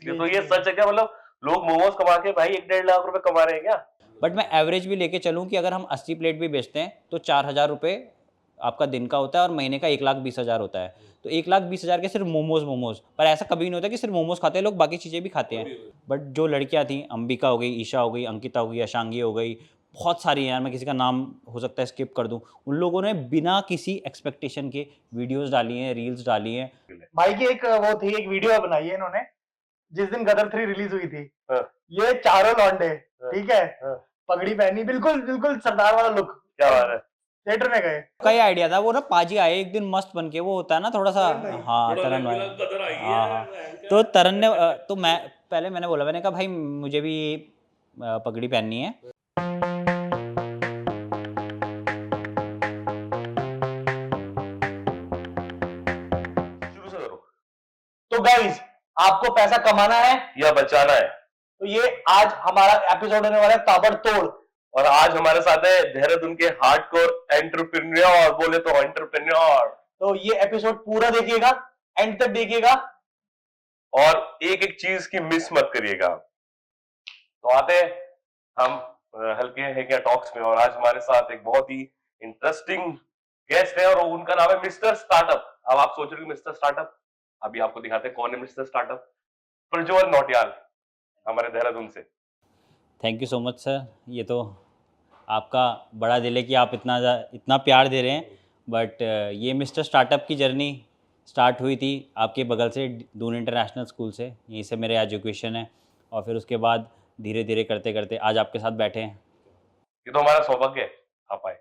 ये तो ये सच है क्या? मतलब लोग मोमोज कमा के भाई 1-1.5 लाख रुपए कमा रहे हैं क्या? बट मैं एवरेज भी लेके चलूँ कि अगर हम 80 प्लेट भी बेचते हैं तो 4,000 रुपये आपका दिन का होता है और महीने का 1,20,000 होता है। तो 1,20,000 के सिर्फ मोमोज, पर ऐसा कभी नहीं होता कि सिर्फ मोमोज खाते हैं लोग, बाकी चीज़ें भी खाते हैं। बट जो लड़कियां थी, अंबिका हो गई, ईशा हो गई, अंकिता हो गई, अशांगी हो गई, बहुत सारी हैं यार, मैं किसी का नाम हो सकता है स्किप कर दूं, उन लोगों ने बिना किसी एक्सपेक्टेशन के वीडियोस डाली हैं, रील्स डाली हैं। भाई की एक वो थी, एक वीडियो बनाई है इन्होंने जिस दिन गदर 3 रिलीज हुई थी। हाँ। ये चारों लौंडे, हाँ। ठीक है, हाँ। पगड़ी पहनी, बिल्कुल बिल्कुल सरदार वाला लुक, क्या बात है? थिएटर में गए। कई आइडिया था वो ना, पाजी आए एक दिन मस्त बन के, वो होता है ना थोड़ा सा, हाँ तरन भाई, हाँ हाँ, तो तरन ने तो मैंने बोला, मैंने कहा भाई मुझे भी पगड़ी पहननी है। शुरू से करो। तो गाइस, आपको पैसा कमाना है या बचाना है? तो ये आज हमारा एपिसोड होने वाला है ताबड़तोड़। और आज हमारे साथ है देहरादून के हार्डकोर एंटरप्रेन्योर, बोले तो एंटरप्रेन्योर। तो ये एपिसोड पूरा देखिएगा, एंड तक देखिएगा, और एक एक चीज की मिस मत करिएगा। तो आते हैं हम हल्के हैं क्या टॉक्स में, और आज हमारे साथ एक बहुत ही इंटरेस्टिंग गेस्ट है और उनका नाम है मिस्टर स्टार्टअप। अब आप सोच रहे हो मिस्टर स्टार्टअप, अभी आपको दिखाते हैं कौन है मिस्टर स्टार्टअप। प्रज्वल नौटियाल, हमारे देहरादून से। Thank you so much sir, ये तो आपका बड़ा दिल है कि आप इतना प्यार दे रहे हैं। बट ये मिस्टर स्टार्टअप की जर्नी स्टार्ट हुई थी आपके बगल से, दून इंटरनेशनल स्कूल से, यहीं से मेरे एजुकेशन है, और फिर उसके बाद धीरे धीरे करते करते आज आपके साथ बैठे हैं। ये तो हमारा सौभाग्य है आप आए।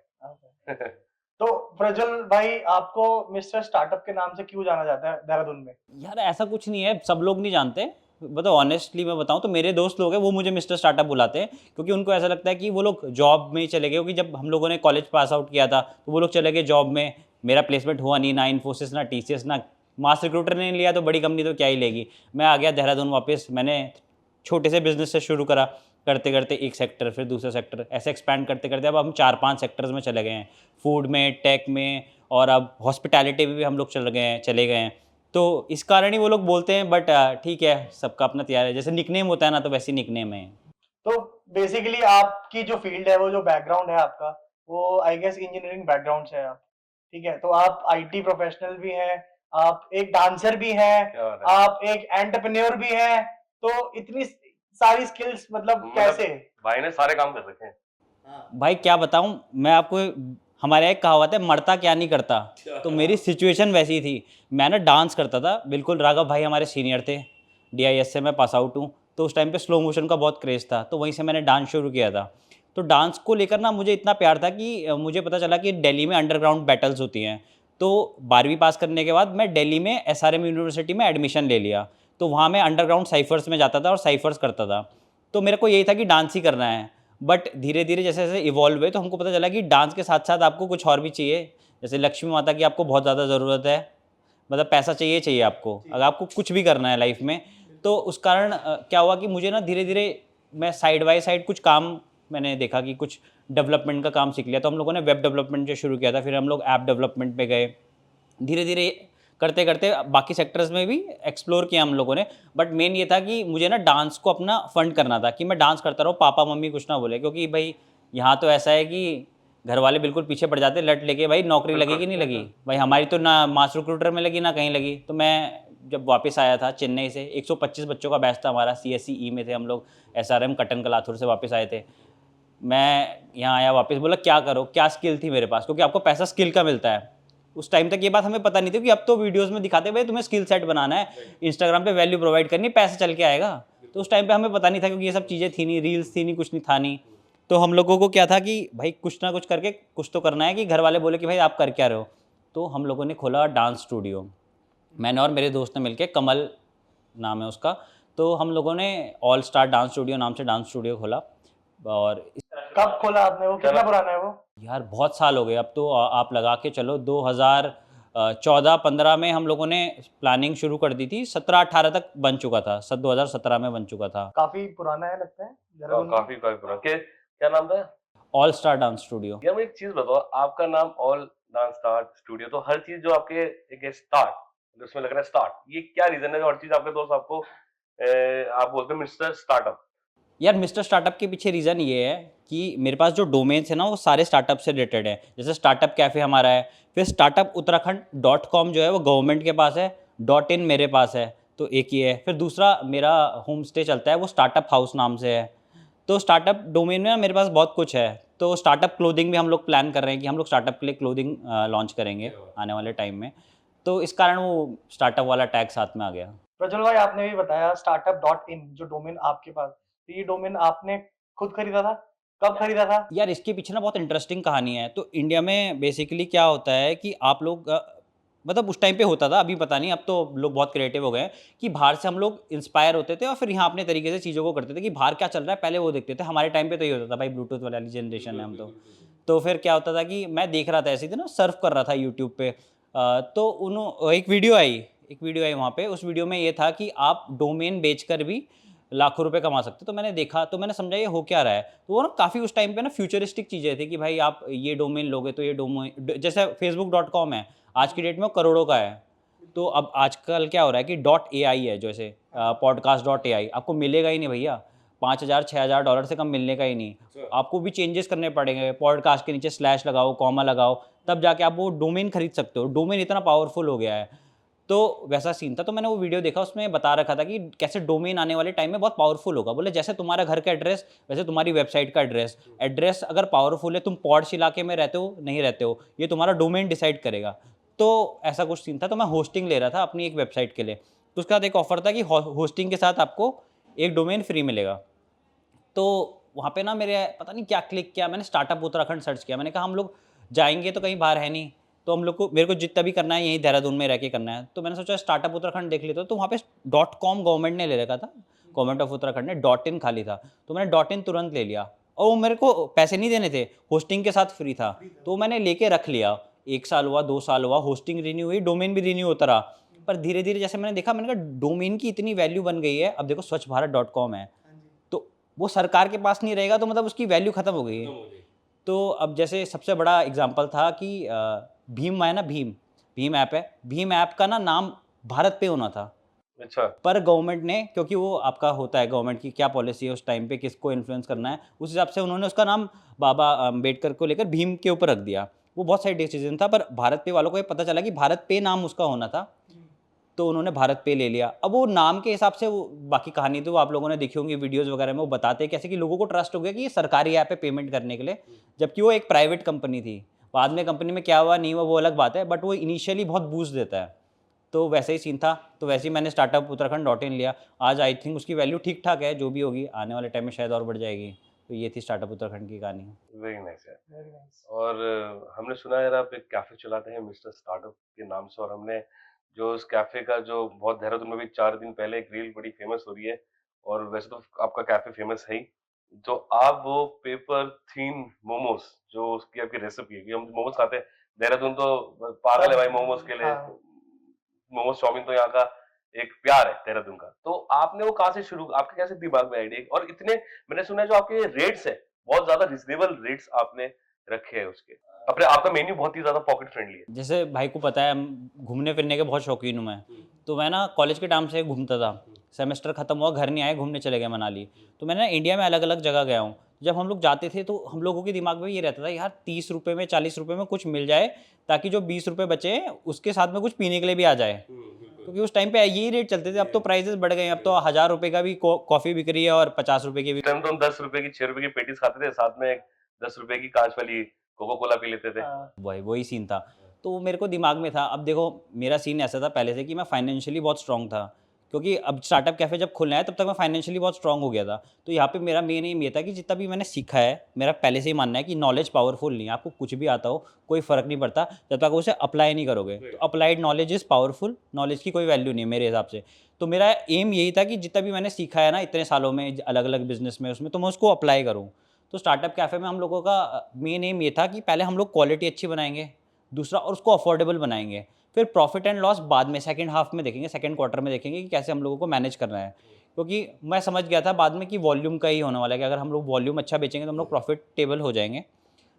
तो प्रज्वल भाई, आपको मिस्टर स्टार्टअप के नाम से क्यों जाना जाता है देहरादून में? यार ऐसा कुछ नहीं है, सब लोग नहीं जानते, मतलब ऑनेस्टली मैं बताऊं तो मेरे दोस्त लोग हैं वो मुझे मिस्टर स्टार्टअप बुलाते हैं, क्योंकि उनको ऐसा लगता है कि वो लोग जॉब में ही चले गए, क्योंकि जब हम लोगों ने कॉलेज पास आउट किया था तो वो लोग चले गए जॉब में, मेरा प्लेसमेंट हुआ नहीं, ना इन्फोसिस ना टीसीएस ना मास रिक्रूटर ने लिया, तो बड़ी कंपनी तो क्या ही लेगी। मैं आ गया देहरादून वापस, मैंने छोटे से बिजनेस से शुरू करा, करते करते एक सेक्टर फिर दूसरा सेक्टर, ऐसे एक्सपैंड करते करते अब हम 4-5 सेक्टर्स में चले गए हैं, फूड में, टेक में, और अब हॉस्पिटैलिटी में भी हम लोग चले गए हैं। तो इस कारण ही वो लोग बोलते हैं, बट ठीक है, सबका अपना तैयार है, जैसे निकनेम होता है ना, तो वैसे निकनेम है। तो बेसिकली आपकी जो फील्ड है, वो जो बैकग्राउंड है आपका, वो आई गेस इंजीनियरिंग बैकग्राउंड से है आप, ठीक है। तो आप आईटी प्रोफेशनल भी हैं, आप एक डांसर भी हैं, क्या बात है? आप एक एंटरप्रेन्योर भी हैं, तो इतनी सारी स्किल्स मतलब कैसे? भाई ने सारे काम कर रखे हैं। भाई क्या बताऊं मैं आपको, हमारे यहाँ एक कहावत है, मरता क्या नहीं करता, तो मेरी सिचुएशन वैसी थी। मैं ना डांस करता था बिल्कुल, राघव भाई हमारे सीनियर थे, डीआईएस से मैं पास आउट हूँ, तो उस टाइम पे स्लो मोशन का बहुत क्रेज़ था, तो वहीं से मैंने डांस शुरू किया था। तो डांस को लेकर ना मुझे इतना प्यार था कि मुझे पता चला कि दिल्ली में अंडरग्राउंड बैटल्स होती हैं, तो 12वीं पास करने के बाद मैं दिल्ली में एसआरएम यूनिवर्सिटी में एडमिशन ले लिया, तो वहाँ मैं अंडरग्राउंड साइफर्स में जाता था और साइफर्स करता था। तो मेरे को यही था कि डांस ही करना है। बट धीरे धीरे जैसे जैसे इवॉल्व हुए, तो हमको पता चला कि डांस के साथ साथ आपको कुछ और भी चाहिए, जैसे लक्ष्मी माता की आपको बहुत ज़्यादा ज़रूरत है, मतलब पैसा चाहिए आपको, अगर आपको कुछ भी करना है लाइफ में। तो उस कारण क्या हुआ कि मुझे ना धीरे धीरे मैं साइड बाय साइड कुछ काम मैंने देखा कि कुछ डेवलपमेंट का काम सीख लिया, तो हम लोगों ने वेब डेवलपमेंट जो शुरू किया था, फिर हम लोग ऐप डेवलपमेंट पे गए, धीरे धीरे करते करते बाकी सेक्टर्स में भी एक्सप्लोर किया हम लोगों ने। बट मेन ये था कि मुझे ना डांस को अपना फंड करना था, कि मैं डांस करता रहूँ, पापा मम्मी कुछ ना बोले, क्योंकि भाई यहाँ तो ऐसा है कि घर वाले बिल्कुल पीछे पड़ जाते लट लेके, भाई नौकरी लगी कि नहीं लगी, भाई हमारी तो ना मास रिक्रूटर में लगी ना कहीं लगी। तो मैं जब वापस आया था चेन्नई से, 125 बच्चों का बैच था हमारा, CSE में थे हम लोग, SRM कटन कलाथुर से वापस आए थे। मैं यहाँ आया वापस, बोला क्या करो, क्या स्किल थी मेरे पास, क्योंकि आपको पैसा स्किल का मिलता है। उस टाइम तक ये बात हमें पता नहीं थी कि अब तो वीडियोस में दिखाते भाई तुम्हें स्किल सेट बनाना है, इंस्टाग्राम पे वैल्यू प्रोवाइड करनी, पैसा चल के आएगा। तो उस टाइम पे हमें पता नहीं था, क्योंकि ये सब चीज़ें थी नहीं, रील्स थी नहीं, कुछ नहीं था नहीं। तो हम लोगों को क्या था कि भाई कुछ ना कुछ करके कुछ तो करना है, कि घर वाले बोले कि भाई आप कर क्या रहे हो। तो हम लोगों ने खोला डांस स्टूडियो, मैंने और मेरे दोस्त ने मिलकर, कमल नाम है उसका, तो हम लोगों ने ऑल स्टार डांस स्टूडियो नाम से डांस स्टूडियो खोला। और कब खोला आपने? वो कितना पुराना है वो? यार बहुत साल हो गए अब तो, आप लगा के चलो 2014-15 में हम लोगों ने प्लानिंग शुरू कर दी थी, 17-18 तक बन चुका था, 2017 में बन चुका था। काफी पुराना है लगता है देहरादून में। काफी काफी पुराना। क्या नाम था? All star dance studio. यार मुझे एक चीज बताओ, आपका नाम ऑल डांस स्टार्ट स्टूडियो, तो हर चीज जो आपके एक स्टार्ट, उसमें लग रहा है स्टार्ट, ये क्या रीजन है जो हर चीज आपके दोस्त आपको आप बोलते हैं मिस्टर स्टार्टअप। यार मिस्टर स्टार्टअप के पीछे रीज़न ये है कि मेरे पास जो डोमेन्स है ना वो सारे स्टार्टअप से रिलेटेड है। जैसे स्टार्टअप कैफ़े हमारा है, फिर स्टार्टअप उत्तराखंड डॉट कॉम जो है वो गवर्नमेंट के पास है, डॉट इन मेरे पास है, तो एक ही है। फिर दूसरा मेरा होम स्टे चलता है वो स्टार्टअप हाउस नाम से है। तो स्टार्टअप डोमेन में ना मेरे पास बहुत कुछ है। तो स्टार्टअप क्लोथिंग भी हम लोग प्लान कर रहे हैं कि हम लोग स्टार्टअप के लिए क्लोथिंग लॉन्च करेंगे आने वाले टाइम में। तो इस कारण वो स्टार्टअप वाला टैग साथ में आ गया। प्रज्वल भाई, आपने भी बताया स्टार्टअप डॉट इन जो डोमेन आपके पास, तो ये डोमेन आपने खुद खरीदा था? कब खरीदा था? यार इसके पीछे ना बहुत इंटरेस्टिंग कहानी है। तो इंडिया में बेसिकली क्या होता है कि आप लोग मतलब उस टाइम पे होता था, अभी पता नहीं, अब तो लोग बहुत क्रिएटिव हो गए हैं कि बाहर से हम लोग इंस्पायर होते थे और फिर यहाँ अपने तरीके से चीज़ों को करते थे कि बाहर क्या चल रहा है पहले वो देखते थे। हमारे टाइम पे तो ये होता था भाई, ब्लूटूथ वाली जनरेशन है हम तो फिर क्या होता था कि मैं देख रहा था ऐसे ही ना, सर्फ कर रहा था यूट्यूब पे। तो एक वीडियो आई वहाँ पे। उस वीडियो में ये था कि आप डोमेन बेचकर भी लाखों रुपए कमा सकते हो। तो मैंने देखा, तो मैंने समझा ये हो क्या रहा है। तो वो ना काफ़ी उस टाइम पे ना फ्यूचरिस्टिक चीज़ें थी कि भाई आप ये डोमेन लोगे तो ये डोमेन, जैसे facebook.com है आज की डेट में वो करोड़ों का है। तो अब आजकल क्या हो रहा है कि डॉट ए आई है, जैसे पॉडकास्ट डॉट ए आई आपको मिलेगा ही नहीं भैया, 5,000 6,000 डॉलर से कम मिलने का ही नहीं। आपको भी चेंजेस करने पड़ेंगे, पॉडकास्ट के नीचे स्लैश लगाओ, कॉमा लगाओ, तब जाके आप वो डोमेन खरीद सकते हो। डोमेन इतना पावरफुल हो गया है। तो वैसा सीन था। तो मैंने वो वीडियो देखा, उसमें बता रखा था कि कैसे डोमेन आने वाले टाइम में बहुत पावरफुल होगा। बोले जैसे तुम्हारा घर का एड्रेस वैसे तुम्हारी वेबसाइट का एड्रेस। एड्रेस अगर पावरफुल है, तुम पॉश इलाके में रहते हो नहीं रहते हो, ये तुम्हारा डोमेन डिसाइड करेगा। तो ऐसा कुछ सीन था। तो मैं होस्टिंग ले रहा था अपनी एक वेबसाइट के लिए। तो उसके बाद एक ऑफर था कि होस्टिंग के साथ आपको एक डोमेन फ्री मिलेगा। तो वहाँ पे ना मेरे पता नहीं क्या क्लिक किया, मैंने स्टार्टअप उत्तराखंड सर्च किया। मैंने कहा हम लोग जाएंगे तो कहीं बाहर है नहीं, तो हम लोग को, मेरे को जितना भी करना है यहीं देहरादून में रह के करना है। तो मैंने सोचा स्टार्टअप उत्तराखंड देख लेते हो। तो वहाँ पे डॉट कॉम गवर्नमेंट ने ले रखा था, गवर्नमेंट ऑफ उत्तराखंड ने, डॉट इन खाली था। तो मैंने डॉट इन तुरंत ले लिया और वो मेरे को पैसे नहीं देने थे, होस्टिंग के साथ फ्री था। तो मैंने लेके रख लिया। 1 साल हुआ, 2 साल हुआ, होस्टिंग रिन्यू हुई, डोमेन भी रिन्यू होता रहा। पर धीरे धीरे जैसे मैंने देखा, मैंने कहा डोमेन की इतनी वैल्यू बन गई है। अब देखो स्वच्छ भारत डॉट कॉम है, तो वो सरकार के पास नहीं रहेगा तो मतलब उसकी वैल्यू खत्म हो गई है। तो अब जैसे सबसे बड़ा एग्जांपल था कि भीम है ना, भीम भीम ऐप है। भीम ऐप का ना नाम भारत पे होना था, अच्छा। पर गवर्नमेंट ने, क्योंकि वो आपका होता है गवर्नमेंट की क्या पॉलिसी है उस टाइम पे, किसको इन्फ्लुएंस करना है, उस हिसाब से उन्होंने उसका नाम बाबा अम्बेडकर को लेकर भीम के ऊपर रख दिया। वो बहुत सही डिसीजन था। पर भारत पे वालों को ये पता चला कि भारत पे नाम उसका होना था, तो उन्होंने भारत पे ले लिया। अब वो नाम के हिसाब से, वो बाकी कहानी तो आप लोगों ने देखी होंगी वीडियोस वगैरह में, वो बताते हैं कैसे कि लोगों को ट्रस्ट हो गया कि ये सरकारी ऐप है पेमेंट करने के लिए, जबकि वो एक प्राइवेट कंपनी थी। बाद में कंपनी में क्या हुआ नहीं हुआ वो अलग बात है, बट वो इनिशियली बहुत बूस्ट देता है। तो वैसे ही सीन था। तो वैसे ही मैंने स्टार्टअप उत्तराखंड डॉट इन लिया। आज आई थिंक उसकी वैल्यू ठीक ठाक है, जो भी होगी आने वाले टाइम में शायद और बढ़ जाएगी। तो ये थी स्टार्टअप उत्तराखंड की कहानी। वेरी नाइस यार। Very nice. और हमने सुना है यार आप एक कैफे चलाते हैं मिस्टर स्टार्टअप के नाम से, और हमने जो उस कैफे का जो बहुत देहरादून में भी 4 दिन पहले एक रील बड़ी फेमस हो रही है, और वैसे तो आपका कैफे फेमस है ही। तो आप वो पेपर थीन मोमोज, जो उसकी आपकी रेसिपी है, कि हम मोमोज खाते हैं देहरादून तो पागल है भाई मोमोज के लिए। हाँ। मोमोज चाउमीन तो यहाँ का एक प्यार है देहरादून का। तो आपने वो कहाँ से शुरू, आपके कैसे दिमाग में आइडिया, और इतने मैंने सुना है जो आपके रेट्स है बहुत ज्यादा रिजनेबल रेट्स आपने रखे हैं उसके, अपने आपका मेन्यू बहुत ही ज्यादा पॉकेट फ्रेंडली है। जैसे भाई को पता है हम घूमने फिरने के बहुत शौकीन हूँ मैं। तो मैं ना कॉलेज के टाइम से घूमता था। सेमेस्टर खत्म हुआ, घर नहीं आए, घूमने चले गए मनाली। तो मैं ना इंडिया में अलग अलग जगह गया हूँ। जब हम लोग जाते थे तो हम लोगों के दिमाग में ये रहता था यार 30 रुपये में 40 रुपये में कुछ मिल जाए, ताकि जो 20 रुपये बचे हैं उसके साथ में कुछ पीने के लिए भी आ जाए। क्योंकि उस टाइम पे यही रेट चलते थे। अब तो प्राइजेस बढ़ गए हैं, अब तो 1000 रुपये का भी कॉफ़ी बिक रही है और 50 रुपये की भी। टाइम तो हम 10 रुपए की 6 रुपए की पेटीज खाते थे, साथ में 10 रुपए की कांच वाली कोको कोला पी लेते थे। हाँ। वही सीन था। तो वो मेरे को दिमाग में था। अब देखो मेरा सीन ऐसा था पहले से कि मैं फाइनेंशियली बहुत स्ट्रॉन्ग था, क्योंकि अब स्टार्टअप कैफ़े जब खुलना है तब तक मैं फाइनेंशियली बहुत स्ट्रॉन्ग हो गया था। तो यहाँ पे मेरा मेन एम ये था कि जितना भी मैंने सीखा है, मेरा पहले से ही मानना है कि नॉलेज पावरफुल नहीं है। आपको कुछ भी आता हो कोई फ़र्क नहीं पड़ता जब तक आप उसे अप्लाई नहीं करोगे। तो applied knowledge is powerful, knowledge की कोई वैल्यू नहीं है मेरे हिसाब से। तो मेरा एम यही था कि जितना भी मैंने सीखा है ना इतने सालों में अलग अलग बिजनेस में, उसमें तो मैं उसको अप्लाई करूँ। तो स्टार्टअप कैफ़े में हम लोगों का मेन एम ये था कि पहले हम लोग क्वालिटी अच्छी बनाएंगे, दूसरा और उसको अफोर्डेबल बनाएंगे। फिर प्रॉफिट एंड लॉस बाद में सेकंड हाफ में देखेंगे, सेकंड क्वार्टर में देखेंगे कि कैसे हम लोगों को मैनेज करना है। क्योंकि मैं समझ गया था बाद में कि वॉल्यूम का ही होने वाला है, कि अगर हम लोग वॉल्यूम अच्छा बेचेंगे तो हम लोग प्रॉफिटेबल हो जाएंगे।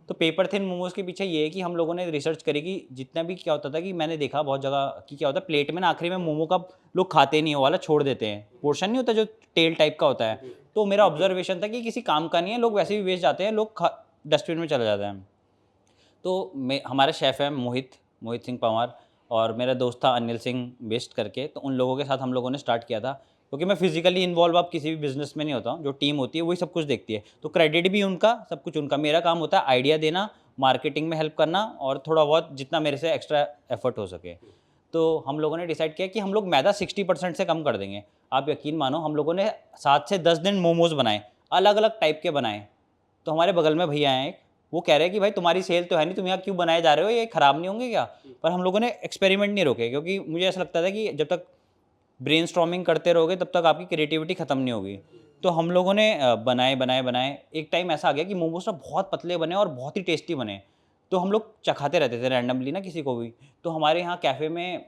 तो पेपर थिन मोमोज के पीछे ये है कि हम लोगों ने रिसर्च करी कि जितना भी क्या होता था कि मैंने देखा बहुत जगह कि क्या होता है प्लेट में ना आखिरी में मोमो का लोग खाते नहीं, वो वाला छोड़ देते हैं, पोर्शन नहीं होता जो टेल टाइप का होता है। तो मेरा ऑब्जर्वेशन था कि किसी काम का नहीं है, लोग वैसे भी वेस्ट जाते हैं, लोग डस्टबिन में चले जाते हैं। तो मैं हमारे शेफ़ हैं मोहित सिंह पंवार, और मेरा दोस्त था अनिल सिंह बेस्ट करके, तो उन लोगों के साथ हम लोगों ने स्टार्ट किया था। क्योंकि मैं फिजिकली इन्वॉल्व अब किसी भी बिजनेस में नहीं होता हूँ, जो टीम होती है वही सब कुछ देखती है, तो क्रेडिट भी उनका, सब कुछ उनका। मेरा काम होता है आइडिया देना, मार्केटिंग में हेल्प करना, और थोड़ा बहुत जितना मेरे से एक्स्ट्रा एफर्ट हो सके। तो हम लोगों ने डिसाइड किया कि हम लोग मैदा 60% से कम कर देंगे। आप यकीन मानो, हम लोगों ने 7 से 10 दिन मोमोज बनाए, अलग अलग टाइप के बनाए। तो हमारे बगल में भैया हैं एक, वो कह रहे हैं कि भाई तुम्हारी सेल तो है नहीं, तुम यहाँ क्यों बनाए जा रहे हो, ये ख़राब नहीं होंगे क्या? पर हम लोगों ने एक्सपेरिमेंट नहीं रोके, क्योंकि मुझे ऐसा लगता था कि जब तक ब्रेनस्टॉर्मिंग करते रहोगे तब तक आपकी क्रिएटिविटी ख़त्म नहीं होगी। तो हम लोगों ने बनाए। एक टाइम ऐसा आ गया कि मोमोज ना बहुत पतले बने और बहुत ही टेस्टी बने। तो हम लोग चखाते रहते थे रैंडमली ना किसी को भी। तो हमारे यहाँ कैफ़े में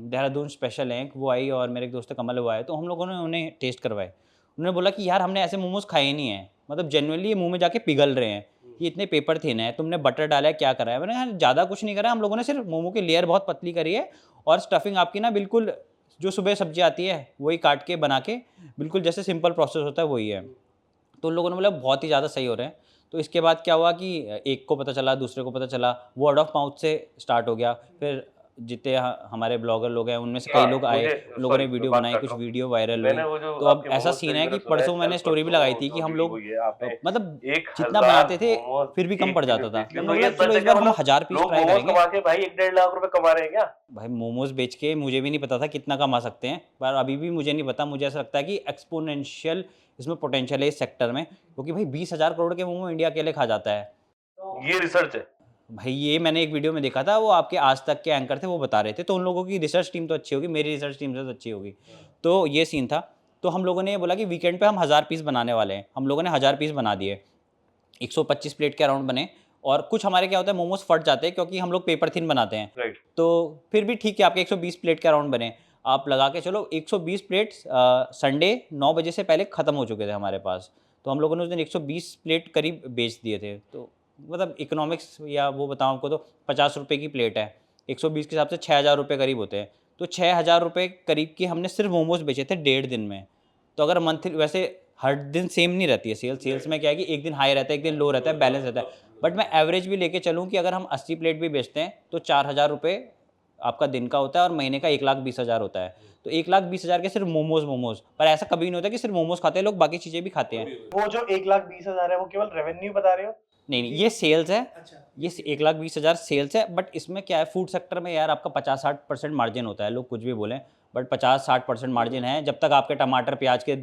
देहरादून स्पेशल है, वो आई और मेरे एक दोस्त कमल वो आए, तो हम लोगों ने उन्हें टेस्ट करवाए। उन्होंने बोला कि यार हमने ऐसे मोमोज खाए नहीं हैं, मतलब जेन्युइनली ये मुँह में जाके पिघल रहे हैं, ये इतने पेपर थिन है, तुमने बटर डाला है, क्या करा है? मैंने कहा ज़्यादा कुछ नहीं करा है, हम लोगों ने सिर्फ मोमो की लेयर बहुत पतली करी है, और स्टफिंग आपकी ना बिल्कुल जो सुबह सब्जी आती है वही काट के बना के, बिल्कुल जैसे सिंपल प्रोसेस होता है वही है। तो उन लोगों ने बोला बहुत ही ज़्यादा सही हो रहे हैं। तो इसके बाद क्या हुआ कि एक को पता चला, दूसरे को पता चला, वर्ड ऑफ माउथ से स्टार्ट हो गया। फिर जितने हमारे ब्लॉगर लोग हैं उनमें से कई लोग आए, उन लोगों ने वीडियो बनाई, कुछ वीडियो वायरल हुई। तो अब ऐसा सीन है कि परसों मैंने स्टोरी भी लगाई थी कि हम लोग मतलब जितना बनाते थे फिर भी कम पड़ जाता था। तो हमने बोला चलो इस बार हम 1000 पीस ट्राई करेंगे। भाई 1-1.5 लाख रुपए कमा रहे हैं क्या? भाई मोमोज बेच के मुझे भी नहीं पता था कितना कमा सकते हैं, पर अभी भी मुझे नहीं पता। मुझे ऐसा लगता है कि एक्सपोनेंशियल इसमें पोटेंशियल है इस सेक्टर में, क्योंकि भाई 20,000 करोड़ के मोमो इंडिया अकेले खा जाता है। ये रिसर्च है। भाई ये मैंने एक वीडियो में देखा था, वो आपके आज तक के एंकर थे, वो बता रहे थे। तो उन लोगों की रिसर्च टीम तो अच्छी होगी, मेरी रिसर्च टीम से तो अच्छी होगी। तो ये सीन था। तो हम लोगों ने ये बोला कि वीकेंड पे हम 1000 पीस बनाने वाले हैं। हम लोगों ने 1000 पीस बना दिए, 125 प्लेट के अराउंड बने। और कुछ हमारे क्या होता है मोमोज फट जाते हैं क्योंकि हम लोग पेपर थिन बनाते हैं, राइट। तो फिर भी ठीक है, आपके 120 प्लेट के अराउंड बने। आप लगा के चलो 120 प्लेट संडे 9 बजे से पहले ख़त्म हो चुके थे हमारे पास। तो हम लोगों ने उस दिन 120 प्लेट करीब बेच दिए थे। तो मतलब इकोनॉमिक्स या वो बताऊँ आपको, तो 50 रुपये की प्लेट है, 120 के हिसाब से 6,000 रुपये करीब होते हैं। तो 6,000 रुपये करीब की हमने सिर्फ मोमोज बेचे थे 1.5 दिन में। तो अगर मंथली, वैसे हर दिन सेम नहीं रहती है सेल्स में क्या है कि एक दिन हाई रहता है, एक दिन लो रहता है, बैलेंस रहता है। बट मैं एवरेज भी लेके चलूँ कि अगर हम 80 प्लेट भी बेचते हैं तो 4,000 रुपये आपका दिन का होता है, और महीने का 1,20,000 होता है। तो 1,20,000 के सिर्फ मोमोज। पर ऐसा कभी नहीं होता कि सिर्फ मोमोज खाते हैं लोग, बाकी चीज़ें भी खाते हैं। वो जो 1,20,000 है वो केवल रेवेन्यू बता रहे हो? नहीं, ये सेल्स है। अच्छा। ये 1,20,000 सेल्स है। बट इसमें क्या है, फूड सेक्टर में यार आपका 50-60% मार्जिन होता है, लोग कुछ भी बोलें, बट 50-60% मार्जिन है। जब तक आपके टमाटर प्याज के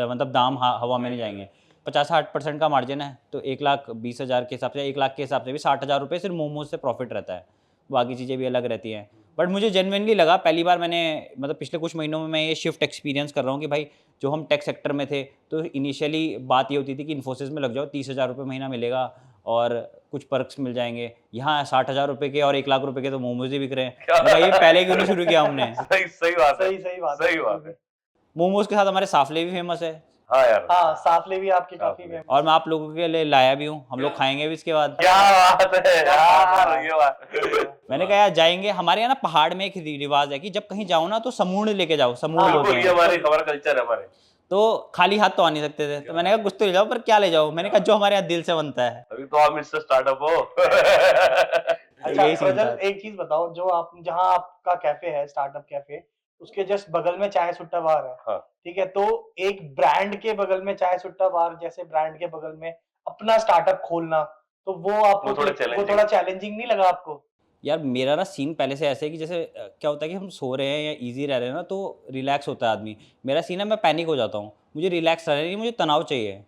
मतलब दाम हवा में नहीं जाएंगे, 50-60% का मार्जिन है। तो 1,20,000 के हिसाब से, 1 लाख के हिसाब से भी 60,000 रुपये सिर्फ मोमोज से प्रॉफिट रहता है, बाकी चीज़ें भी अलग रहती हैं। बट मुझे जेन्युइनली लगा, पहली बार मैंने, मतलब पिछले कुछ महीनों में मैं ये शिफ्ट एक्सपीरियंस कर रहा हूँ कि भाई जो हम टेक सेक्टर में थे तो इनिशियली बात ये होती थी कि इन्फोसिस में लग जाओ, 30,000 रुपये महीना मिलेगा और कुछ पर्क्स मिल जाएंगे। यहाँ 60,000 रुपये के और 1 लाख रुपये के तो मोमोज ही बिक रहे हैं। मैं ये पहले क्यों नहीं शुरू किया हमने? सही बात है। सही बात सही बात है। मोमोज के साथ हमारे साफले भी फेमस है, हाँ यार। हाँ, साफले भी आपके काफी साफले। फेमस। और मैं आप लोगों के लिए लाया भी हूँ, हम लोग खाएंगे भी इसके बाद। क्या बात है यार, ये बात। मैंने कहा यार जाएंगे, हमारे यहाँ ना पहाड़ में एक रिवाज है कि जब कहीं जाओ ना तो समूढ़ लेके जाओ, समूढ़ हाँ, बोलते ये हैं। हमारा कल्चर है हमारे। तो खाली हाथ तो आ नहीं सकते थे, तो मैंने कहा कुछ तो ले जाओ, पर क्या ले जाओ? मैंने कहा जो हमारे यहाँ दिल से बनता है। अभी तो आप मिस्टर स्टार्टअप हो। अच्छा यही सीन प्रज्वल, था। एक चीज बताओ, जो आप जहाँ आपका कैफे है, स्टार्टअप कैफे, उसके जस्ट बगल में चाय सुट्टा बार है। हाँ। ठीक है, तो एक ब्रांड के बगल में चाय सुट्टा बार जैसे ब्रांड के बगल में अपना स्टार्टअप खोलना, तो वो आपको वो थोड़ा थोड़ा चैलेंजिंग नहीं लगा आपको? यार मेरा ना सीन पहले से ऐसे है कि जैसे क्या होता है कि हम सो रहे हैं या इजी रह रहे हैं ना तो रिलैक्स होता है आदमी। मेरा सीन है मैं पैनिक हो जाता हूँ, मुझे रिलैक्स रहना नहीं, मुझे तनाव चाहिए।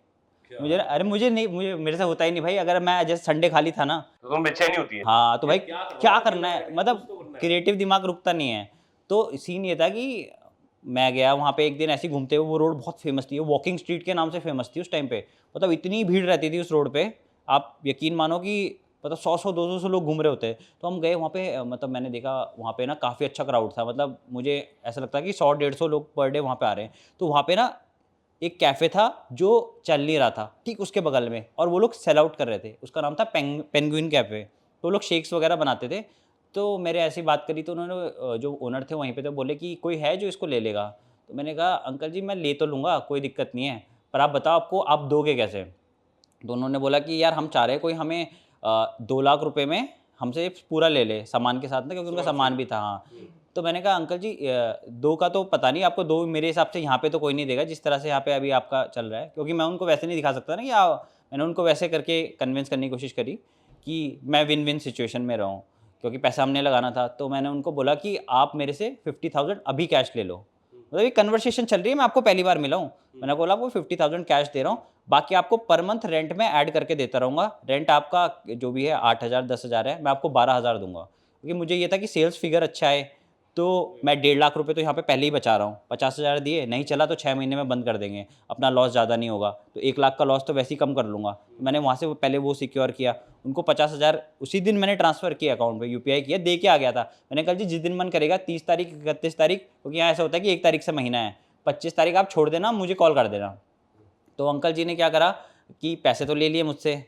मुझे अरे मुझे नहीं, मुझे मेरे से होता ही नहीं भाई। अगर मैं जैसे संडे खाली था ना, तो तुम बेचैनी होती है। हाँ तो भाई क्या करना है, मतलब क्रिएटिव दिमाग रुकता नहीं है। तो सीन ये था कि मैं गया वहाँ पे एक दिन ऐसे ही घूमते हुए, वो रोड बहुत फेमस थी, वो वॉकिंग स्ट्रीट के नाम से फेमस थी उस टाइम पे। मतलब इतनी भीड़ रहती थी उस रोड पे, आप यकीन मानो कि मतलब 100-100 200 लोग घूम रहे होते। तो हम गए वहाँ पे, मतलब मैंने देखा वहाँ पे ना काफ़ी अच्छा क्राउड था। मतलब मुझे ऐसा लगता है कि 100-150 लोग पर डे वहाँ पे आ रहे हैं। तो वहाँ पे ना एक कैफ़े था जो चल नहीं रहा था ठीक उसके बगल में, और वो लोग सेल आउट कर रहे थे, उसका नाम था पेंगुइन कैफ़े। तो वो लोग शेक्स वगैरह बनाते थे। तो मेरे ऐसी बात करी तो उन्होंने जो ओनर थे वहीं पे तो बोले कि कोई है जो इसको ले लेगा? तो मैंने कहा अंकल जी मैं ले तो लूँगा, कोई दिक्कत नहीं है, पर आप बताओ आपको आप दोगे कैसे? तो उन्होंने बोला कि यार हम चाह रहे हैं कोई हमें 2 लाख रुपए में हमसे पूरा ले ले सामान के साथ ना, क्योंकि उनका सामान भी था। हाँ, तो मैंने कहा अंकल जी 2 का तो पता नहीं, आपको 2 मेरे हिसाब से यहाँ पे तो कोई नहीं देगा जिस तरह से यहाँ पे अभी आपका चल रहा है, क्योंकि मैं उनको वैसे नहीं दिखा सकता ना कि मैंने उनको वैसे करके कन्विंस करने की कोशिश करी कि मैं विन विन सिचुएशन में रहूँ, क्योंकि पैसा हमने लगाना था। तो मैंने उनको बोला कि आप मेरे से 50,000 अभी कैश ले लो, मतलब ये कन्वर्सेशन चल रही है, मैं आपको पहली बार मिला हूँ। मैंने बोला आपको 50,000 कैश दे रहा हूँ, बाकी आपको पर मंथ रेंट में ऐड करके देता रहूँगा। रेंट आपका जो भी है 8,000 10,000 है, मैं आपको 12,000 दूँगा। क्योंकि मुझे ये था कि सेल्स फिगर अच्छा है, तो मैं 1.5 लाख रुपए तो यहाँ पे पहले ही बचा रहा हूँ। 50,000 दिए, नहीं चला तो 6 महीने में बंद कर देंगे, अपना लॉस ज़्यादा नहीं होगा। तो 1 लाख का लॉस तो वैसे ही कम कर लूँगा। मैंने वहाँ से पहले वो सिक्योर किया, उनको 50,000 उसी दिन मैंने ट्रांसफ़र किया अकाउंट में, यूपीआई किया, दे के आ गया था। मैंने कहा जी जिस दिन मन करेगा 30 तारीख 31 तारीख, क्योंकि यहाँ ऐसा होता है कि 1 तारीख से महीना है, 25 तारीख आप छोड़ देना, मुझे कॉल कर देना। तो अंकल जी ने क्या करा कि पैसे तो ले लिए मुझसे।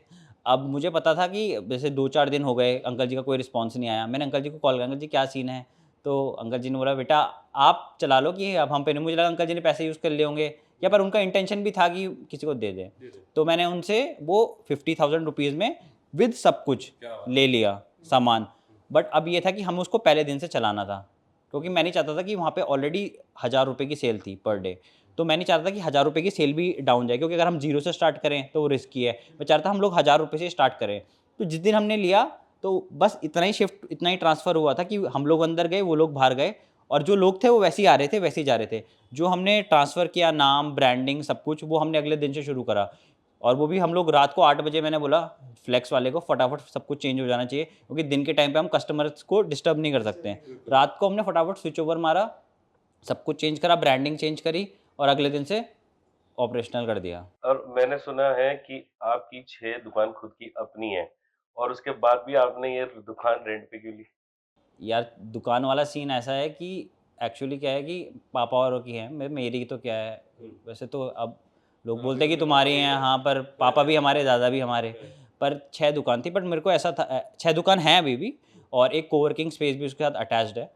अब मुझे पता था कि जैसे 2-4 दिन हो गए, अंकल जी का कोई रिस्पॉन्स नहीं आया। मैंने अंकल जी को कॉल किया, अंकल जी क्या सीन है? तो अंकल जी ने बोला बेटा आप चला लो कि अब हम पे नहीं। मुझे लगा अंकल जी ने पैसे यूज़ कर लिए होंगे, या पर उनका इंटेंशन भी था कि किसी को दे दें। तो मैंने उनसे वो 50,000 रुपीज़ में विद सब कुछ ले लिया सामान। बट अब ये था कि हमें उसको पहले दिन से चलाना था, क्योंकि मैं नहीं चाहता था कि वहाँ पे ऑलरेडी 1,000 रुपये की सेल थी पर डे। तो मैं नहीं चाहता था कि 1,000 रुपये की सेल भी डाउन जाए, क्योंकि अगर हम जीरो से स्टार्ट करें तो वो रिस्की है। मैं चाहता हम लोग 1,000 रुपये से स्टार्ट करें। तो जिस दिन हमने लिया तो बस इतना ही शिफ्ट, इतना ही ट्रांसफ़र हुआ था कि हम लोग अंदर गए, वो लोग बाहर गए, और जो लोग थे वो वैसे ही आ रहे थे, वैसे ही जा रहे थे। जो हमने ट्रांसफ़र किया नाम, ब्रांडिंग सब कुछ, वो हमने अगले दिन से शुरू करा। और वो भी हम लोग रात को 8 बजे, मैंने बोला फ्लेक्स वाले को फटाफट सब कुछ चेंज हो जाना चाहिए, क्योंकि दिन के टाइम पे हम कस्टमर्स को डिस्टर्ब नहीं कर सकते हैं। रात को हमने फटाफट स्विच ओवर मारा, सब कुछ चेंज करा, ब्रांडिंग चेंज करी, और अगले दिन से ऑपरेशनल कर दिया। और मैंने सुना है कि आपकी 6 दुकान खुद की अपनी है और उसके बाद भी आपने ये दुकान रेंट पे क्यों ली? यार दुकान वाला सीन ऐसा है कि एक्चुअली क्या है कि पापा औरों की है, मेरी तो क्या है, वैसे तो अब लोग बोलते हैं कि तुम्हारी हैं, हाँ, पर पापा भी हमारे, दादा भी हमारे। पर 6 दुकान थी, बट मेरे को ऐसा था 6 दुकान है अभी भी, और एक कोवर्किंग स्पेस भी उसके साथ अटैच्ड है।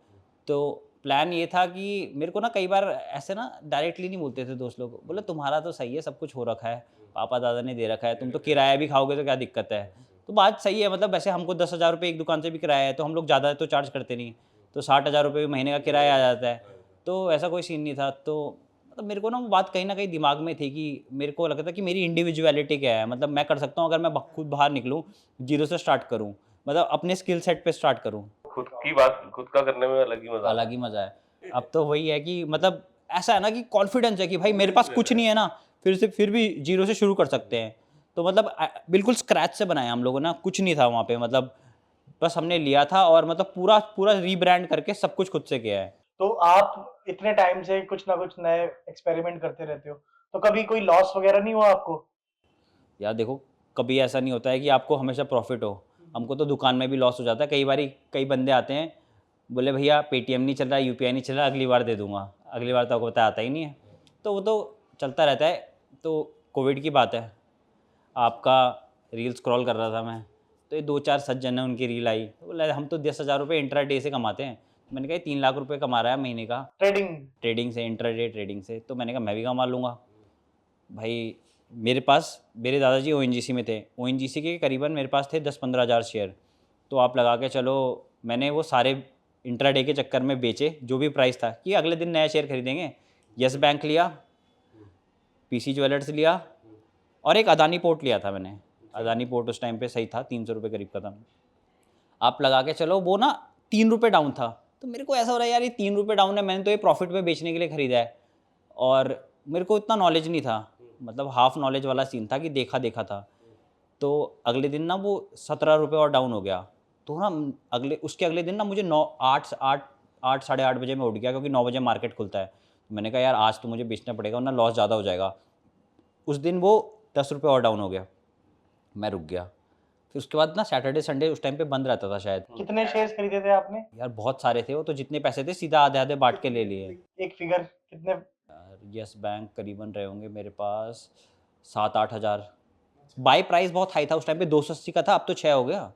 तो प्लान ये था कि मेरे को ना कई बार ऐसे ना डायरेक्टली नहीं बोलते थे दोस्त लोग, बोले तुम्हारा तो सही है, सब कुछ हो रखा है, पापा दादा ने दे रखा है, तुम तो किराया भी खाओगे तो क्या दिक्कत है। तो बात सही है, मतलब वैसे हमको 10,000 रुपये एक दुकान से भी किराया है, तो हम लोग ज़्यादा तो चार्ज करते नहीं, तो 60,000 रुपये महीने का किराया आ जाता है। तो ऐसा कोई सीन नहीं था। तो मतलब मेरे को ना वो बात कहीं न कहीं दिमाग में थी कि मेरे को लगता था कि मेरी इंडिविजुअलिटी क्या है, मतलब मैं कर सकता हूँ अगर मैं खुद बाहर निकलूँ, ज़ीरो से स्टार्ट करूँ, मतलब अपने स्किल सेट पे स्टार्ट करूँ। खुद की बात खुद का करने में अलग ही मजा आता अलग ही मज़ा है। अब तो वही है कि मतलब ऐसा है ना कि कॉन्फिडेंस है कि भाई मेरे पास कुछ नहीं है ना, फिर भी ज़ीरो से शुरू कर सकते हैं। तो मतलब बिल्कुल स्क्रैच से बनाया हम लोगों ने, कुछ नहीं था वहाँ पे, मतलब बस हमने लिया था, और मतलब पूरा पूरा रीब्रांड करके सब कुछ खुद से किया है। तो आप इतने टाइम से कुछ ना कुछ नए एक्सपेरिमेंट करते रहते हो, तो कभी कोई लॉस वगैरह नहीं हुआ आपको? यार देखो, कभी ऐसा नहीं होता है कि आपको हमेशा प्रॉफिट हो। हमको तो दुकान में भी लॉस हो जाता है। कई बारी कई बंदे आते हैं, बोले भैया पेटीएम नहीं चल रहा, यूपीआई नहीं चल रहा, अगली बार दे दूँगा। अगली बार तो आपको पता आता ही नहीं है। तो वो तो चलता रहता है। तो कोविड की बात है, आपका रील स्क्रॉल कर रहा था मैं, तो ये 2-4 सज्जन हैं, उनकी रील आई। तो बोला हम तो 10,000 रुपये इंट्राडे से कमाते हैं। मैंने कहा ये 3 लाख रुपए कमा रहा है महीने का ट्रेडिंग? ट्रेडिंग से, इंट्राडे ट्रेडिंग से। तो मैंने कहा मैं भी कमा लूँगा। भाई मेरे पास, मेरे दादाजी ओएनजीसी में थे, ओएनजीसी के करीबन मेरे पास थे 10-15 हज़ार शेयर। तो आप लगा के चलो, मैंने वो सारे इंट्राडे के चक्कर में बेचे, जो भी प्राइस था कि अगले दिन नया शेयर खरीदेंगे। यस बैंक लिया, पीसी ज्वेलर्स लिया, और एक अदानी पोर्ट लिया था मैंने। अदानी पोर्ट उस टाइम पे सही था, 300 रुपये करीब का था। आप लगा के चलो वो ना 3 रुपये डाउन था। तो मेरे को ऐसा हो रहा है यार ये 3 रुपये डाउन है, मैंने तो ये प्रॉफिट में बेचने के लिए ख़रीदा है, और मेरे को इतना नॉलेज नहीं था, मतलब हाफ नॉलेज वाला सीन था कि देखा देखा था। तो अगले दिन ना वो 17 रुपये और डाउन हो गया। तो ना उसके अगले दिन ना मुझे 8 साढ़े 8 बजे मैं उठ गया, क्योंकि 9 बजे मार्केट खुलता है। मैंने कहा यार आज तो मुझे बेचना पड़ेगा, वरना लॉस ज़्यादा हो जाएगा। उस दिन वो 10 रुपये और डाउन हो गया, मैं रुक गया। फिर उसके बाद ना सैटरडे संडे उस टाइम पे बंद रहता था शायद। कितने शेयर्स खरीदे थे आपने? यार बहुत सारे थे वो, तो जितने पैसे थे सीधा आधे आधे बांट के ले लिए। एक फिगर कितने? यस बैंक करीबन रहे होंगे मेरे पास 7-8 हज़ार। बाई प्राइस बहुत हाई था उस टाइम पे, 280 का था, अब तो 6 हो गया,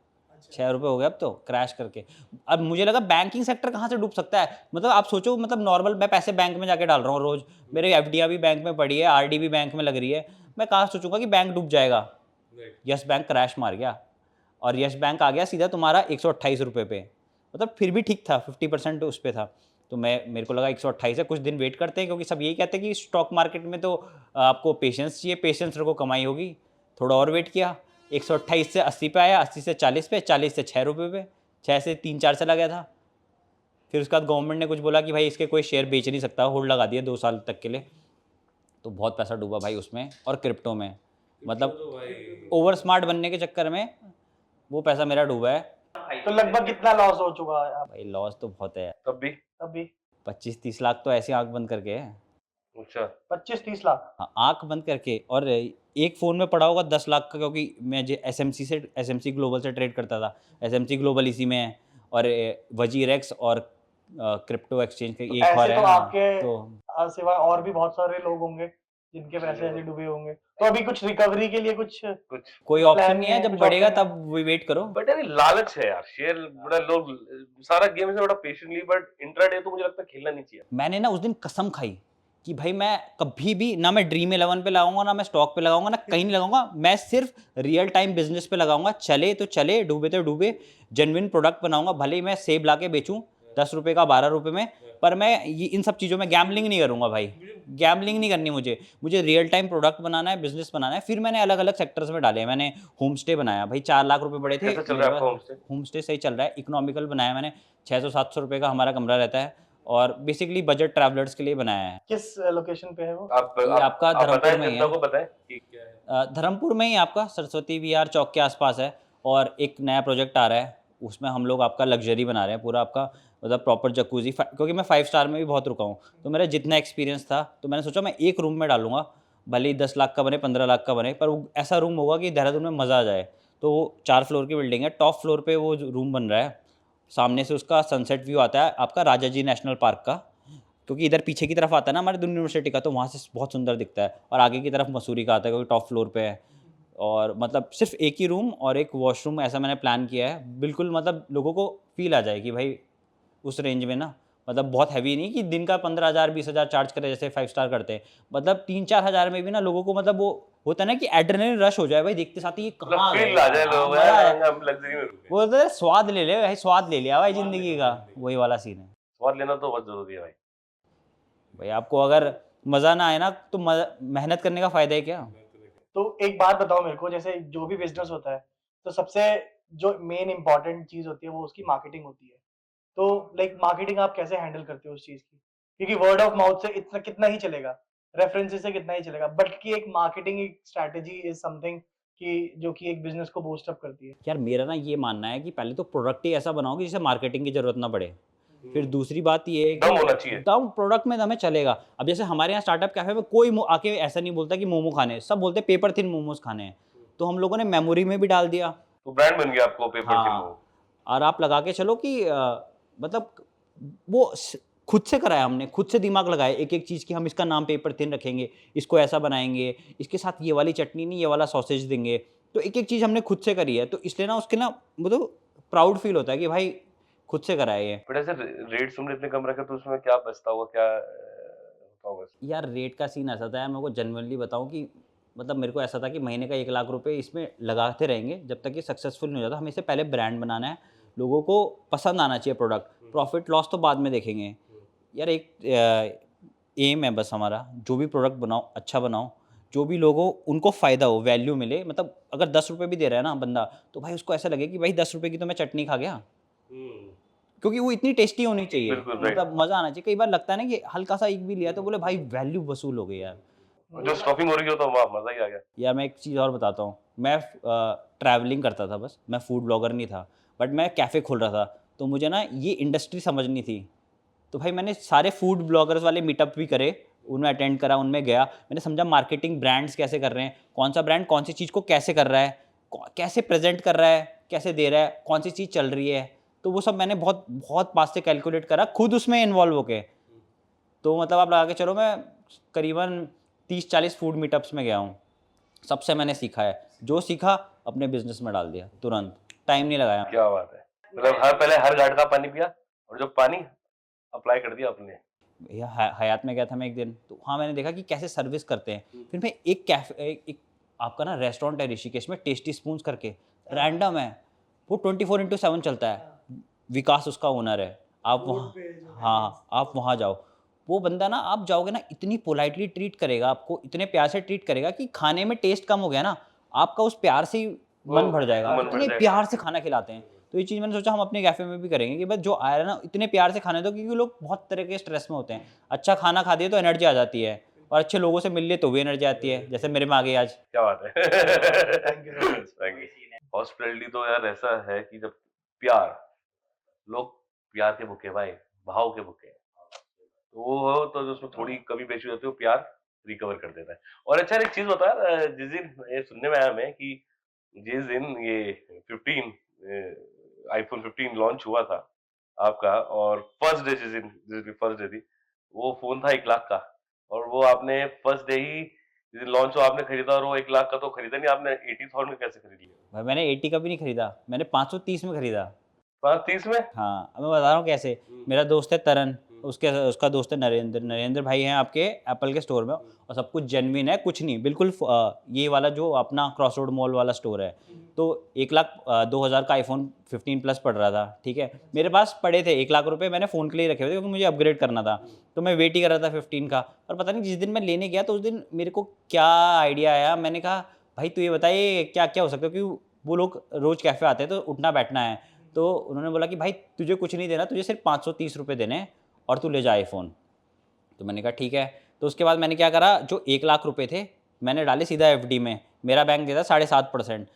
6 रुपये हो गया अब तो क्रैश करके। अब मुझे लगा बैंकिंग सेक्टर कहाँ से डूब सकता है, मतलब आप सोचो, मतलब नॉर्मल मैं पैसे बैंक में जाके डाल रहा हूँ रोज, मेरे एफडीआर भी बैंक में पड़ी है, आरडी भी बैंक में लग रही है, मैं कहाँ सोचूंगा कि बैंक डूब जाएगा। यस बैंक क्रैश मार गया और यस बैंक आ गया सीधा तुम्हारा 128 रुपये पे, मतलब फिर भी ठीक था, 50% उस पर था। तो मेरे को लगा 128 है, कुछ दिन वेट करते हैं, क्योंकि सब यही कहते हैं कि स्टॉक मार्केट में तो आपको पेशेंस चाहिए, पेशेंस रखो कमाई होगी। थोड़ा और वेट किया, 128 से 80 पे आया, 80 से 40 पे, 40 से 6 रुपये पे, 6 से 3-4 चला गया था। फिर उसके बाद गवर्नमेंट ने कुछ बोला कि भाई इसके कोई शेयर बेच नहीं सकता, होल्ड लगा दिया 2 साल तक के लिए। तो बहुत पैसा डूबा भाई उसमें और क्रिप्टो में, मतलब ओवर स्मार्ट बनने के चक्कर में वो पैसा मेरा डूबा है। तो लगभग कितना लॉस हो चुका है आप भाई लॉस तो बहुत है, तब भी। अभी? 25-30 लाख तो ऐसे आंख बंद करके है। अच्छा 25-30 लाख? हाँ, आंख बंद करके। और एक फ़ोन में पड़ा होगा 10 लाख का, क्योंकि मैं एसएमसी ग्लोबल से ट्रेड करता था, एसएमसी ग्लोबल इसी में है, और वजीरेक्स और क्रिप्टो एक्सचेंज का एक और ऐसे है तो ना, आपके तो सिवाय और भी बहुत सारे लोग होंगे जिनके पैसे ऐसे डूबे होंगे, तो अभी कुछ रिकवरी के लिए कुछ कुछ कोई plan ऑप्शन नहीं है, है, जब कुछ बढ़ेगा option है? तब वेट करो। बट यार ये लालच है यार, शेयर बड़ा लोग सारा गेम से बड़ा पेशेंटली, बट इंट्राडे तो मुझे लगता है खेलना नहीं चाहिए। मैंने ना उस दिन कसम खाई कि भाई मैं कभी भी ना मैं ड्रीम 11 पे लगाऊंगा, ना मैं स्टॉक पे लगाऊंगा, ना कहीं नहीं लगाऊंगा, मैं सिर्फ रियल टाइम बिजनेस पे लगाऊंगा, चले तो चले, डूबे तो डूबे, जेन्युइन प्रोडक्ट बनाऊंगा, भले ही मैं सेब ला के बेचूं 10 रुपये का 12 रुपये में, पर मैं ये इन सब चीज़ों में गैम्बलिंग नहीं करूंगा भाई, गैम्बलिंग नहीं करनी मुझे रियल टाइम प्रोडक्ट बनाना है, बिजनेस बनाना है। फिर मैंने अलग अलग सेक्टर्स में डाले, मैंने होम स्टे बनाया भाई, 4 लाख रुपए बड़े थे कैसा चल रहा है आपका होम स्टे? होम स्टे सही चल रहा है, इकोनॉमिकल बनाया मैंने, 600-700 रुपये का हमारा कमरा रहता है, और बेसिकली बजट ट्रैवलर्स के लिए बनाया है। किस लोकेशन पे है वो? ये आपका आप धर्मपुर बताएं, में ही जनता है, को बताएं कि क्या है। धर्मपुर में ही आपका सरस्वती विहार चौक के आसपास है। और एक नया प्रोजेक्ट आ रहा है, उसमें हम लोग आपका लग्जरी बना रहे हैं पूरा, आपका मतलब प्रॉपर जकूजी, क्योंकि मैं 5 स्टार में भी बहुत रुका हूँ, तो मेरा जितना एक्सपीरियंस था, तो मैंने सोचा मैं एक रूम में डालूंगा, भले ही 10 लाख का बने, 15 लाख का बने, पर वो ऐसा रूम होगा कि देहरादून में मज़ा आ जाए। तो वो 4 फ्लोर की बिल्डिंग है, टॉप फ्लोर पे वो रूम बन रहा है, सामने से उसका सनसेट व्यू आता है आपका राजा जी नेशनल पार्क का, क्योंकि इधर पीछे की तरफ आता है ना हमारे दुन यूनिवर्सिटी का, तो वहाँ से बहुत सुंदर दिखता है, और आगे की तरफ मसूरी का आता है, क्योंकि टॉप फ्लोर पे है। और मतलब सिर्फ एक ही रूम और एक वॉशरूम ऐसा मैंने प्लान किया है, बिल्कुल मतलब लोगों को फील आ जाए कि भाई उस रेंज में ना, मतलब बहुत हैवी नहीं कि दिन का 15,000-20,000 चार्ज करे जैसे 5 स्टार करते हैं, मतलब 3-4 हज़ार में भी ना लोगों को, मतलब वो होता है ना कि एड्रेनलिन रश हो जाए भाई, देखते साथ ही ये कहाँ आ गए, फील आ जाए लोगों को, मजा यार आए। हम लग्जरी में रुके। वो होता है स्वाद ले ले भाई, स्वाद ले लिया भाई जिंदगी का, वही वाला सीन है स्वाद लेना तो बहुत जरूरी है भाई। भाई। आपको अगर मज़ा ना आए ना, तो मेहनत करने का फ़ायदा है क्या? तो एक बात बताओ मेरे को, जैसे जो भी बिजनेस होता है, तो सबसे जो मेन इंपॉर्टेंट चीज होती है वो उसकी मार्केटिंग होती है। तो लाइक मार्केटिंग आप कैसे हैंडल करते हो उस चीज की? क्योंकि वर्ड ऑफ माउथ से इतना कितना ही चलेगा, रेफरेंसेस से कितना ही चलेगा, बट की एक मार्केटिंग एक स्ट्रैटेजी इज समथिंग कि जो कि एक बिजनेस को बूस्ट अप करती है। यार मेरा ना ये मानना है कि पहले तो प्रोडक्ट ही ऐसा बनाओ कि जिसे मार्केटिंग की ज़रूरत ना पड़े। फिर दूसरी बात ये है कि दम होना चाहिए। दम प्रोडक्ट में दम है, चलेगा। अब जैसे हमारे यहाँ स्टार्टअप कैफे में कोई आके ऐसा नहीं बोलता कि मोमो खाने हैं, सब बोलते हैं पेपर थिन मोमोज खाने हैं। तो हम लोगों ने मेमोरी में भी डाल दिया। तो ब्रांड बन गया आपको पेपर थिन हाँ, वो। और आप लगा के चलो कि मतलब वो खुद से कराया हमने, खुद से दिमाग लगाया एक एक चीज़ की, हम इसका नाम पेपर थिन रखेंगे, इसको ऐसा बनाएंगे, इसके साथ ये वाली चटनी नहीं, ये वाला सॉसेज देंगे। तो एक एक चीज़ हमने खुद से करी है, तो इसलिए ना उसके ना मतलब प्राउड फील होता है कि भाई खुद से करा है ये। बट ऐसे रेट तुमने इतने कम रखे, तो उसमें क्या बचता होगा, क्या होता होगा? यार रेट का सीन ऐसा था यार, मेरे को जेन्युइनली बताऊं कि मतलब मेरे को ऐसा था कि महीने का 1 लाख रुपए इसमें लगाते रहेंगे जब तक कि सक्सेसफुल नहीं हो जाता। हमें इससे पहले ब्रांड बनाना है, लोगों को पसंद आना चाहिए प्रोडक्ट, प्रॉफिट लॉस तो बाद में देखेंगे। यार एक एम है बस हमारा, जो भी प्रोडक्ट बनाओ अच्छा बनाओ, जो भी लोगों उनको फ़ायदा हो, वैल्यू मिले। मतलब अगर 10 रुपये भी दे रहा है ना बंदा, तो भाई उसको ऐसा लगे कि भाई 10 रुपये की तो मैं चटनी खा गया, क्योंकि वो इतनी टेस्टी होनी चाहिए, बिल्कुल, राइट। मतलब मज़ा आना चाहिए। कई बार लगता है ना कि हल्का सा एक भी लिया तो बोले भाई वैल्यू वसूल हो गई यार। जो स्टफिंग हो रही हो तो वाह, मजा ही आ गया। यार मैं एक चीज़ और बताता हूँ, मैं ट्रैवलिंग करता था, बस मैं फूड ब्लॉगर नहीं था, बट मैं कैफ़े खोल रहा था, तो मुझे ना ये इंडस्ट्री समझनी थी। तो भाई मैंने सारे फूड ब्लॉगर्स वाले मीटअप भी करे, उनमें अटेंड करा, उनमें गया, मैंने समझा मार्केटिंग ब्रांड्स कैसे कर रहे हैं, कौन सा ब्रांड कौन सी चीज़ को कैसे कर रहा है, कैसे प्रेजेंट कर रहा है, कैसे दे रहा है, कौन सी चीज़ चल रही है। तो वो सब मैंने बहुत बहुत पास से कैलकुलेट करा, खुद उसमें इन्वॉल्व होके। तो मतलब आप लगा के चलो मैं करीबन 30-40 फूड मीटअप्स में गया हूँ, सबसे मैंने सीखा है, जो सीखा अपने बिजनेस में डाल दिया तुरंत, टाइम नहीं लगाया। क्या बात है, मतलब पहले हर घाट का पानी पिया और जो पानी अप्लाई कर दिया अपने। भैया हयात में गया था मैं एक दिन, तो वहाँ मैंने देखा कि कैसे सर्विस करते हैं। फिर मैं एक एक आपका ना रेस्टोरेंट है ऋषिकेश में, टेस्टी स्पून्स करके, रैंडम है, वो 24/7 चलता है। विकास उसका ओनर है। आप वहाँ, हाँ, आप वहाँ जाओ। वो बंदा ना, आप जाओगे ना, इतनी पोलाइटली ट्रीट करेगा आपको, इतने प्यार से ट्रीट करेगा कि खाने में टेस्ट कम हो गया ना, आपका उस प्यार से ही मन भर जाएगा। मन भर इतने जाएगा। प्यार से खाना खिलाते हैं। तो ये चीज़ मैंने सोचा हम अपने कैफ़े में भी करेंगे कि बस जो आ रहा है ना, इतने प्यार से खाने दो, क्योंकि लोग बहुत तरह के स्ट्रेस में होते हैं। अच्छा खाना खा दिए तो एनर्जी आ जाती है, और अच्छे लोगों से मिल लिए तो भी एनर्जी आती है, जैसे मेरे में आ गई आज। क्या बात है। Thank you so much. Thank you. Hospitality तो यार ऐसा है कि जब प्यार, लोग प्यार के भूखे भाई, भाव के भूखे, तो वो हो तो जो उसमें थोड़ी कमी पेशी होती है, वो प्यार रिकवर कर देता है। और अच्छा एक चीज बता, जिस दिन ये सुनने में आया मैं कि जिस दिन ये 15 आईफोन 15 लॉन्च हुआ था आपका, और फर्स्ट डे जिस दिन फर्स्ट डे थी, वो फोन था 1 लाख का, और वो आपने फर्स्ट डे ही जिस दिन लॉन्च हुआ आपने खरीदा, और वो 1 लाख का तो खरीदा नहीं आपने, 80,000 में कैसे खरीद लिया? भाई मैंने 80 का भी नहीं खरीदा, मैंने 530 में खरीदा। 530 में? हाँ, अब मैं बता रहा हूँ कैसे। मेरा दोस्त है तरन, उसका दोस्त है नरेंद्र। नरेंद्र भाई हैं आपके एप्पल के स्टोर में, और सब कुछ जेन्युइन है, कुछ नहीं, बिल्कुल ये वाला जो अपना क्रॉस रोड मॉल वाला स्टोर है। तो 1,02,000 का आईफोन 15 प्लस पड़ रहा था, ठीक है। मेरे पास पड़े थे 1 लाख रुपए, मैंने फ़ोन के लिए रखे हुए थे क्योंकि मुझे अपग्रेड करना था। तो मैं वेट ही कर रहा था 15 का, और पता नहीं जिस दिन मैं लेने गया तो उस दिन मेरे को क्या आइडिया आया। मैंने कहा भाई तू ये बताइए क्या क्या हो सकता है, क्योंकि वो लोग रोज़ कैफ़े आते हैं तो उठना बैठना है। तो उन्होंने बोला कि भाई तुझे कुछ नहीं देना, तुझे सिर्फ 530 रुपये देने हैं और तू ले जा आईफोन। तो मैंने कहा ठीक है। तो उसके बाद मैंने क्या करा, जो 1 लाख रुपए थे मैंने डाले सीधा एफडी में। मेरा बैंक देता 7.5%,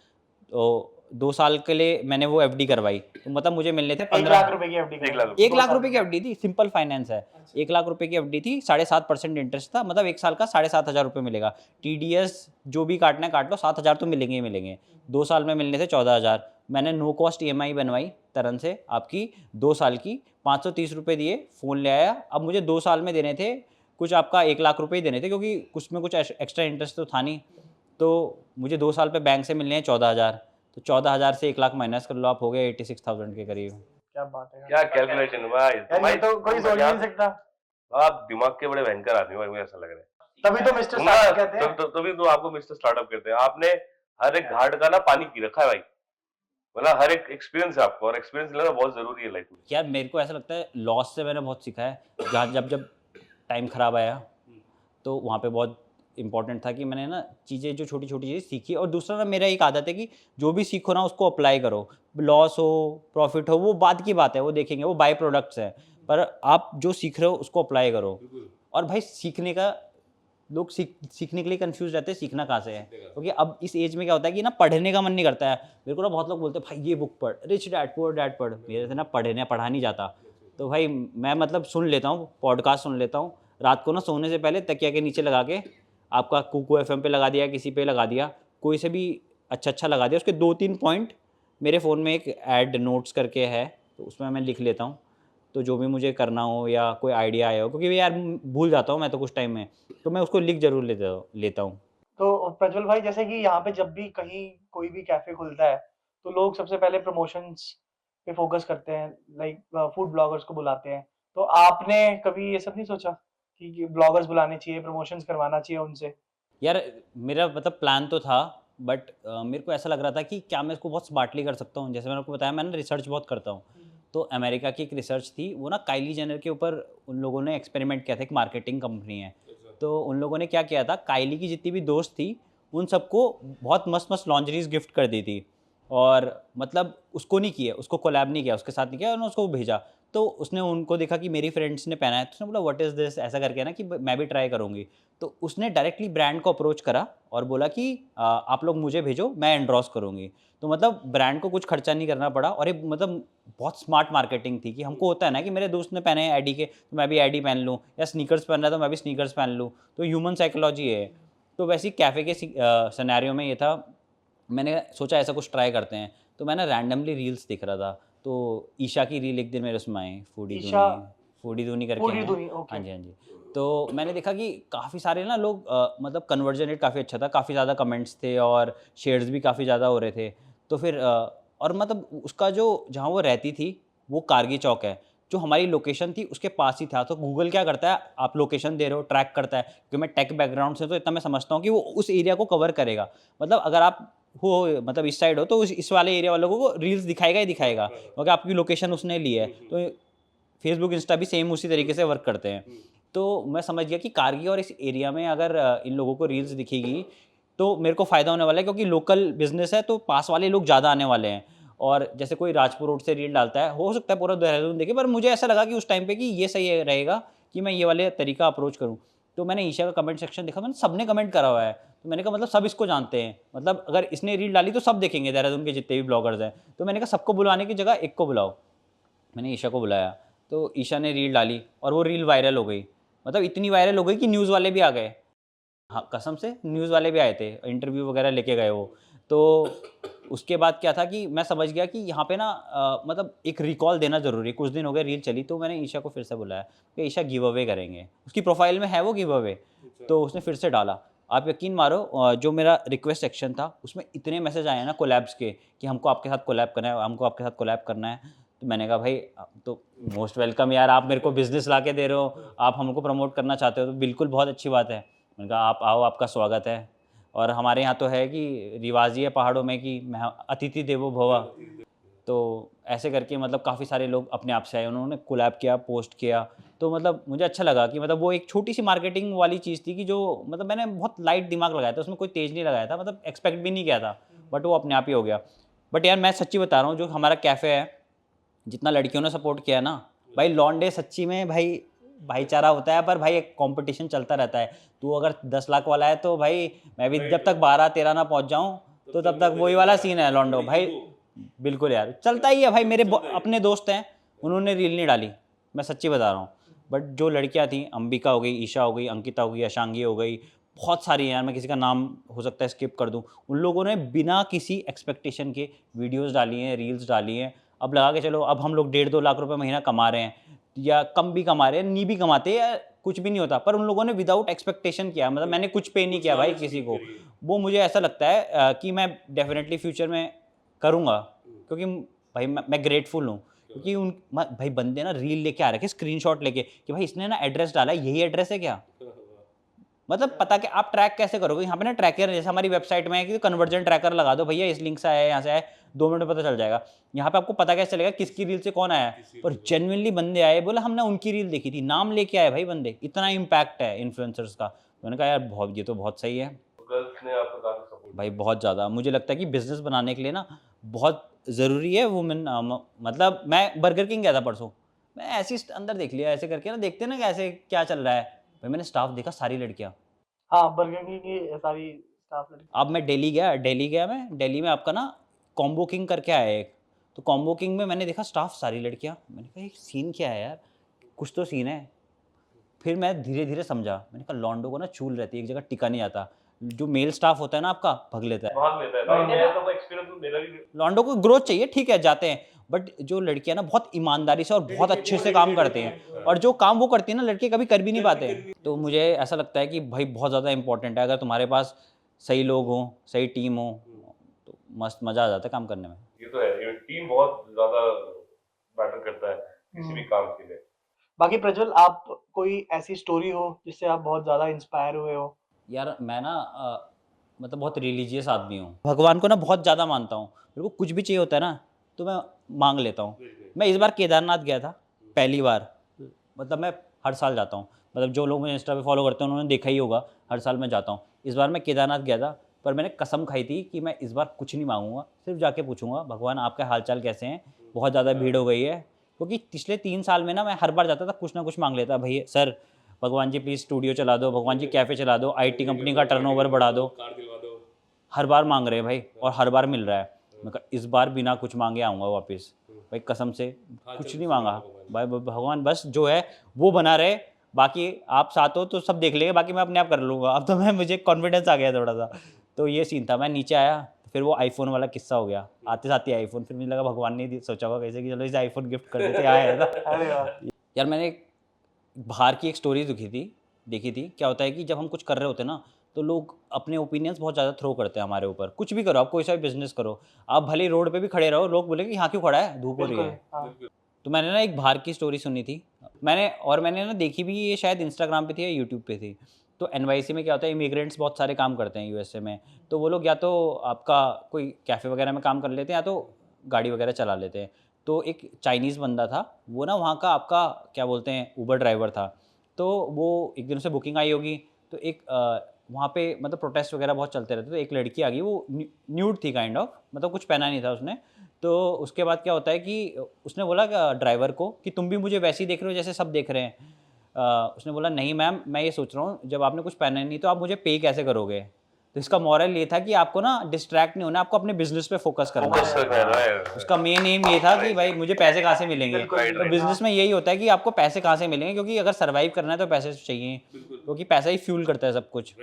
तो 2 साल के लिए मैंने वो एफडी करवाई। तो मतलब मुझे मिलने थे 1 15 लाख रुपए की एफडी 1 लाख 1 लाख रुपए की एफडी थी, सिंपल फाइनेंस है। 1 लाख रुपए की एफडी थी, 7.5% इंटरेस्ट था, मतलब 1 साल का 7,500 रुपये मिलेगा। टीडीएस जो भी काटना है काट लो, 7,000 तो मिलेंगे ही मिलेंगे। 2 साल में मिलने थे 14,000। मैंने नो कॉस्ट ईएमआई बनवाई तरन से आपकी 2 साल की, 530 रुपये दिए, फ़ोन ले आया। अब मुझे 2 साल में देने थे कुछ आपका 1 लाख रुपये ही देने थे, क्योंकि कुछ में कुछ एक्स्ट्रा इंटरेस्ट तो था नहीं। तो मुझे 2 साल पे बैंक से मिलने हैं 14,000। तो 14,000 से 1 लाख माइनस कर लो, आप हो गए 86,000 के करीब। क्या बात है क्या कैलकुलेशन भाई, यार, ये तो कोई सोच ही नहीं सकता। आप दिमाग के बड़े भयंकर आदमी हो, मुझे ऐसा लग रहा है। तभी तो मिस्टर स्टार्टअप कहते हैं। तभी तो आपको मिस्टर स्टार्टअप कहते हैं। आपने हर एक घाट का ना पानी पी रखा है भाई, मतलब हर एक एक्सपीरियंस है आपको, और एक्सपीरियंस लेना बहुत जरूरी है लाइफ में। यार मेरे को ऐसा लगता है लॉस से मैंने बहुत सीखा है। जहाँ जब जब टाइम ख़राब आया तो वहाँ पे बहुत इंपॉर्टेंट था कि मैंने ना चीज़ें, जो छोटी छोटी चीज़ें सीखी। और दूसरा ना, मेरा एक आदत है कि जो भी सीखो ना उसको अप्लाई करो। लॉस हो प्रॉफिट हो वो बाद की बात है, वो देखेंगे, वो बाय प्रोडक्ट्स हैं, पर आप जो सीख रहे हो उसको अप्लाई करो। और भाई सीखने का, लोग सीखने के लिए कंफ्यूज रहते हैं, सीखना कहाँ से है। क्योंकि अब इस एज में क्या होता है कि ना पढ़ने का मन नहीं करता है। मेरे को ना बहुत लोग बोलते हैं भाई ये बुक पढ़, रिच डैड पुअर डैड पढ़। मेरे से ना पढ़ा नहीं जाता। तो भाई मैं मतलब सुन लेता हूँ, पॉडकास्ट सुन लेता हूँ रात को ना सोने से पहले, तकिया के नीचे लगा के। आपका कुकू एफएम पे लगा दिया, किसी पे लगा दिया, कोई से भी अच्छा लगा दिया। उसके 2-3 पॉइंट मेरे फ़ोन में एक ऐड नोट्स करके है, तो उसमें मैं लिख लेता हूँ। तो जो भी मुझे करना हो या कोई आइडिया आया हो, क्योंकि यार भूल जाता हूँ मैं तो कुछ टाइम में, तो मैं उसको लिख ज़रूर लेता हूँ। तो प्रज्वल भाई, जैसे कि यहाँ पे जब भी कहीं कोई भी कैफे खुलता है तो लोग सबसे पहले प्रमोशंस पे फोकस करते हैं, लाइक फूड ब्लॉगर्स को बुलाते हैं। तो आपने कभी ये सब नहीं सोचा कि ब्लॉगर्स बुलाने चाहिए, प्रमोशंस करवाना चाहिए उनसे? यार मेरा मतलब प्लान तो था, बट मेरे को ऐसा लग रहा था कि क्या मैं इसको बहुत स्मार्टली कर सकता हूँ। जैसे मैंने आपको बताया, मैंने रिसर्च बहुत करता हूँ। तो अमेरिका की एक रिसर्च थी, वो ना काइली जेनर के ऊपर उन लोगों ने एक्सपेरिमेंट किया था। एक मार्केटिंग कंपनी है, तो उन लोगों ने क्या किया था, काइली की जितनी भी दोस्त थी उन सबको बहुत मस्त मस्त लॉन्जरीज गिफ्ट कर दी थी। और मतलब उसको नहीं किया, उसको कोलैब नहीं किया, उसके साथ नहीं किया, उन्होंने उसको भेजा। तो उसने उनको देखा कि मेरी फ्रेंड्स ने पहना है, तो उसने बोला व्हाट इज़ दिस, ऐसा करके ना कि मैं भी ट्राई करूँगी। तो उसने डायरेक्टली ब्रांड को अप्रोच करा और बोला कि आप लोग मुझे भेजो, मैं एंडोर्स करूँगी। तो मतलब ब्रांड को कुछ खर्चा नहीं करना पड़ा, और ये मतलब बहुत स्मार्ट मार्केटिंग थी कि हमको होता है ना कि मेरे दोस्त ने पहने हैं एडी के, तो मैं भी एडी पहन लूँ, या स्नीकर्स पहन रहा है तो मैं भी स्नीकर्स पहन लूँ। तो ह्यूमन साइकोलॉजी है। तो वैसे ही कैफ़े के सिनेरियो में ये था, मैंने सोचा ऐसा कुछ ट्राई करते हैं। तो मैं ना रैंडमली रील्स देख रहा था, तो ईशा की रील एक दिन मेरे उसमें आई, फूडी ईशा? फूडी दूनी करके फूडी हैं। दूनी, हाँ ओके। जी, हाँ जी। तो मैंने देखा कि काफ़ी सारे ना लोग मतलब कन्वर्जन रेट काफ़ी अच्छा था, काफ़ी ज़्यादा कमेंट्स थे और शेयर्स भी काफ़ी ज़्यादा हो रहे थे। तो फिर और मतलब उसका जो जहाँ वो रहती थी, वो कारगी चौक है। जो हमारी लोकेशन थी उसके पास ही था। तो गूगल क्या करता है, आप लोकेशन दे रहे हो, ट्रैक करता है। क्योंकि मैं टेक बैकग्राउंड से, तो इतना मैं समझता हूँ कि वो उस एरिया को कवर करेगा। मतलब अगर आप हो मतलब इस साइड हो तो इस वाले एरिया वालों को रील्स दिखाएगा ही दिखाएगा, क्योंकि आपकी लोकेशन उसने ली है। तो फेसबुक, इंस्टा भी सेम उसी तरीके से वर्क करते हैं। तो मैं समझ गया कि कारगी और इस एरिया में अगर इन लोगों को रील्स दिखेगी तो मेरे को फ़ायदा होने वाला है, क्योंकि लोकल बिज़नेस है तो पास वाले लोग ज़्यादा आने वाले हैं। और जैसे कोई राजपुर रोड से रील डालता है, हो सकता है पूरा देहरादून देखे, पर मुझे ऐसा लगा कि उस टाइम पे कि ये सही रहेगा कि मैं ये वाले तरीका अप्रोच करूँ। तो मैंने ईशा का कमेंट सेक्शन देखा, मैंने सबने कमेंट करा हुआ है। तो मैंने कहा मतलब सब इसको जानते हैं, मतलब अगर इसने रील डाली तो सब देखेंगे, देहरादून के जितने भी ब्लॉगर्स हैं। तो मैंने कहा सबको बुलाने की जगह एक को बुलाओ। मैंने ईशा को बुलाया, तो ईशा ने रील डाली और वो रील वायरल हो गई। मतलब इतनी वायरल हो गई कि न्यूज़ वाले भी आ गए। हाँ, कसम से न्यूज़ वाले भी आए थे, इंटरव्यू वगैरह लेके गए वो। तो उसके बाद क्या था कि मैं समझ गया कि यहाँ पे ना मतलब एक रिकॉल देना ज़रूरी है। कुछ दिन हो गए रील चली, तो मैंने ईशा को फिर से बुलाया कि ईशा गिव अवे करेंगे। उसकी प्रोफाइल में है वो गिव अवे, तो उसने फिर से डाला। आप यकीन मारो जो मेरा रिक्वेस्ट सेक्शन था उसमें इतने मैसेज आए हैं ना कोलैब्स के, कि हमको आपके साथ कोलैब करना है, हमको आपके साथ कोलैब करना है। तो मैंने कहा भाई तो मोस्ट वेलकम यार, आप मेरे को बिज़नेस ला के दे रहे हो, आप हमको प्रमोट करना चाहते हो तो बिल्कुल बहुत अच्छी बात है। मैंने कहा आप आओ, आपका स्वागत है। और हमारे यहाँ तो है कि रिवाज ही है पहाड़ों में कि अतिथि देवो भव। तो ऐसे करके मतलब काफ़ी सारे लोग अपने आप से आए, उन्होंने कोलैब किया, पोस्ट किया। तो मतलब मुझे अच्छा लगा कि मतलब वो एक छोटी सी मार्केटिंग वाली चीज़ थी कि जो मतलब मैंने बहुत लाइट दिमाग लगाया था, उसमें कोई तेज़ नहीं लगाया था, मतलब एक्सपेक्ट भी नहीं किया था, बट वो अपने आप ही हो गया। बट यार मैं सच्ची बता रहा हूँ, जो हमारा कैफ़े है, जितना लड़कियों ने सपोर्ट किया ना भाई, लॉन्डे सच्ची में भाई भाईचारा होता है, पर भाई एक कंपटीशन चलता रहता है। तू अगर 10 लाख वाला है तो भाई मैं भी जब तक 12-13 ना पहुंच जाऊं, तो तब तक वही वाला सीन है लॉन्डो भाई। बिल्कुल यार चलता ही है भाई। मेरे अपने दोस्त हैं, उन्होंने रील नहीं डाली, मैं सच्ची बता रहा हूँ। बट जो लड़कियाँ थी, अंबिका हो गई, ईशा हो गई, अंकिता हो गई, अशांगी हो गई, बहुत सारी हैं यार, मैं किसी का नाम हो सकता है स्किप कर दूं। उन लोगों ने बिना किसी एक्सपेक्टेशन के वीडियोस डाली हैं, रील्स डाली हैं। अब लगा के चलो, अब हम लोग 1.5-2 लाख रुपए महीना कमा रहे हैं, या कम भी कमा रहे हैं, नहीं भी कमाते, या कुछ भी नहीं होता, पर उन लोगों ने विदाउट एक्सपेक्टेशन किया। मतलब मैंने कुछ पे नहीं किया भाई किसी को। वो मुझे ऐसा लगता है कि मैं डेफिनेटली फ्यूचर में करूँगा, क्योंकि भाई मैं ग्रेटफुल हूँ। क्योंकि भाई बंदे ना रील लेके आ रखे, स्क्रीनशॉट लेके, कि भाई इसने ना एड्रेस डाला है, यही एड्रेस है क्या? मतलब पता कि आप ट्रैक कैसे करोगे? यहाँ पे ना ट्रैकर, जैसे हमारी वेबसाइट में है कि कन्वर्जन ट्रैकर लगा दो भैया, इस लिंक से आया है, यहाँ से आया है, 2 मिनट में पता चल जाएगा। यहाँ पे आपको पता कैसे चलेगा किसकी रील से कौन आया है? पर जेन्युइनली बंदे आए, बोला हमने उनकी रील देखी थी, नाम लेके आए भाई बंदे। इतना इम्पैक्ट है इन्फ्लुएंसर्स का। मैंने कहा यार बहुत, ये तो बहुत सही है गर्ल्स ने आपको काफी सपोर्ट भाई, बहुत ज़्यादा। मुझे लगता है कि बिज़नेस बनाने के लिए ना बहुत ज़रूरी है वुमेन। मतलब मैं बर्गर किंग गया था परसों, मैं ऐसे ही अंदर देख लिया, ऐसे करके ना देखते ना कैसे क्या चल रहा है भाई, मैंने स्टाफ देखा सारी लड़कियाँ। हाँ, बर्गर किंग की सारी स्टाफ लड़की। अब मैं दिल्ली गया मैं, दिल्ली में आपका ना कॉम्बो किंग करके आया है एक। तो कॉम्बो किंग में मैंने देखा स्टाफ सारी लड़कियाँ। मैंने कहा ये सीन क्या है यार, कुछ तो सीन है। फिर मैं धीरे धीरे समझा, मैंने कहा लॉन्डो को ना चूल रहती है, एक जगह टिका नहीं आता। जो मेल स्टाफ होता है ना आपका, भग लेता है। भाग लेता है भाई। मैं तो एक्सपीरियंस मेरा भी लॉन्डो को ग्रोथ चाहिए, ठीक है जाते हैं, बट जो लड़कियां ना बहुत ईमानदारी से और बहुत अच्छे से काम करते हैं, और जो काम वो करती है ना लड़के कभी कर भी नहीं पाते हैं। तो मुझे ऐसा लगता है कि भाई बहुत ज़्यादा इंपॉर्टेंट है, अगर तुम्हारे पास सही लोग हों, सही टीम हो, तो मस्त मज़ा आ जाता है काम करने में। ये तो है, ये टीम बहुत ज्यादा मैटर करता है किसी भी काम के लिए। बाकी प्रज्वल, आप कोई ऐसी स्टोरी हो जिससे आप बहुत ज्यादा इंस्पायर हुए हो? यार मैं ना मतलब बहुत रिलीजियस आदमी हूँ, भगवान को ना बहुत ज़्यादा मानता हूँ। मेरे को कुछ भी चाहिए होता है ना तो मैं मांग लेता हूँ। मैं इस बार केदारनाथ गया था पहली बार। मतलब मैं हर साल जाता हूँ, मतलब जो लोग मुझे इंस्टा पे फॉलो करते हैं उन्होंने देखा ही होगा, हर साल मैं जाता हूँ। इस बार मैं केदारनाथ गया था, पर मैंने कसम खाई थी कि मैं इस बार कुछ नहीं मांगूंगा, सिर्फ जाके पूछूंगा भगवान आपके हालचाल कैसे हैं। बहुत ज़्यादा भीड़ हो गई है, क्योंकि पिछले 3 साल में ना मैं हर बार जाता था कुछ ना कुछ मांग लेता, भैया सर भगवान जी प्लीज़ स्टूडियो चला दो, भगवान जी कैफ़े चला दो, आईटी कंपनी का टर्नओवर बढ़ा दो। हर बार मांग रहे हैं भाई, और हर बार मिल रहा है। मैं कहा इस बार बिना कुछ मांगे आऊँगा वापस। भाई कसम से कुछ नहीं मांगा भाई, भगवान बस जो है वो बना रहे, बाकी आप साथ हो तो सब देख लेंगे, बाकी मैं अपने आप कर लूँगा। अब तो मुझे कॉन्फिडेंस आ गया थोड़ा सा। तो ये सीन था, मैं नीचे आया, फिर वो आईफोन वाला किस्सा हो गया, आते साथ ही आईफोन। फिर मुझे लगा भगवान ने सोचा होगा कैसे कि चलो इसे आईफोन गिफ्ट कर देते, आया था। अरे वाह। यार मैंने बाहर की एक स्टोरी देखी थी। क्या होता है कि जब हम कुछ कर रहे होते हैं ना, तो लोग अपने ओपिनियंस बहुत ज़्यादा थ्रो करते हैं हमारे ऊपर। कुछ भी करो, आप कोई सा भी बिज़नेस करो, आप भले ही रोड पे भी खड़े रहो, लोग बोलेंगे यहाँ क्यों खड़ा है, धूप हो रही बिल्कुल है। हाँ तो मैंने ना एक बाहर की स्टोरी सुनी थी, मैंने ना देखी भी, ये शायद इंस्टाग्राम पे थी या यूट्यूब पे थी। तो एनवाईसी में क्या होता है, इमिग्रेंट्स बहुत सारे काम करते हैं यूएसए में। तो वो लोग या तो आपका कोई कैफ़े वगैरह में काम कर लेते हैं, या तो गाड़ी वगैरह चला लेते हैं। तो एक चाइनीज़ बंदा था, वो ना वहाँ का आपका क्या बोलते हैं, ऊबर ड्राइवर था। तो वो एक दिन से बुकिंग आई होगी, तो एक वहाँ पे मतलब प्रोटेस्ट वगैरह बहुत चलते रहते, तो एक लड़की आ गई, वो न्यूड थी काइंड ऑफ, मतलब कुछ पहना नहीं था उसने। तो उसके बाद क्या होता है कि उसने बोला ड्राइवर को कि तुम भी मुझे वैसे ही देख रहे हो जैसे सब देख रहे हैं। उसने बोला नहीं मैम, मैं ये सोच रहा हूँ जब आपने कुछ पहना ही नहीं तो आप मुझे पे कैसे करोगे। तो इसका मॉरल ये था कि आपको ना डिस्ट्रैक्ट नहीं होना, आपको अपने बिजनेस पे फोकस करना फोकस है। करना है, हाँ, right, उसका मेन एम ये था कि भाई मुझे पैसे कहाँ से मिलेंगे। बिल्कुल right, तो right. बिजनेस में यही होता है कि आपको पैसे कहाँ से मिलेंगे, क्योंकि अगर सर्वाइव करना है तो पैसे चाहिए, क्योंकि पैसा ही फ्यूल करता है सब कुछ।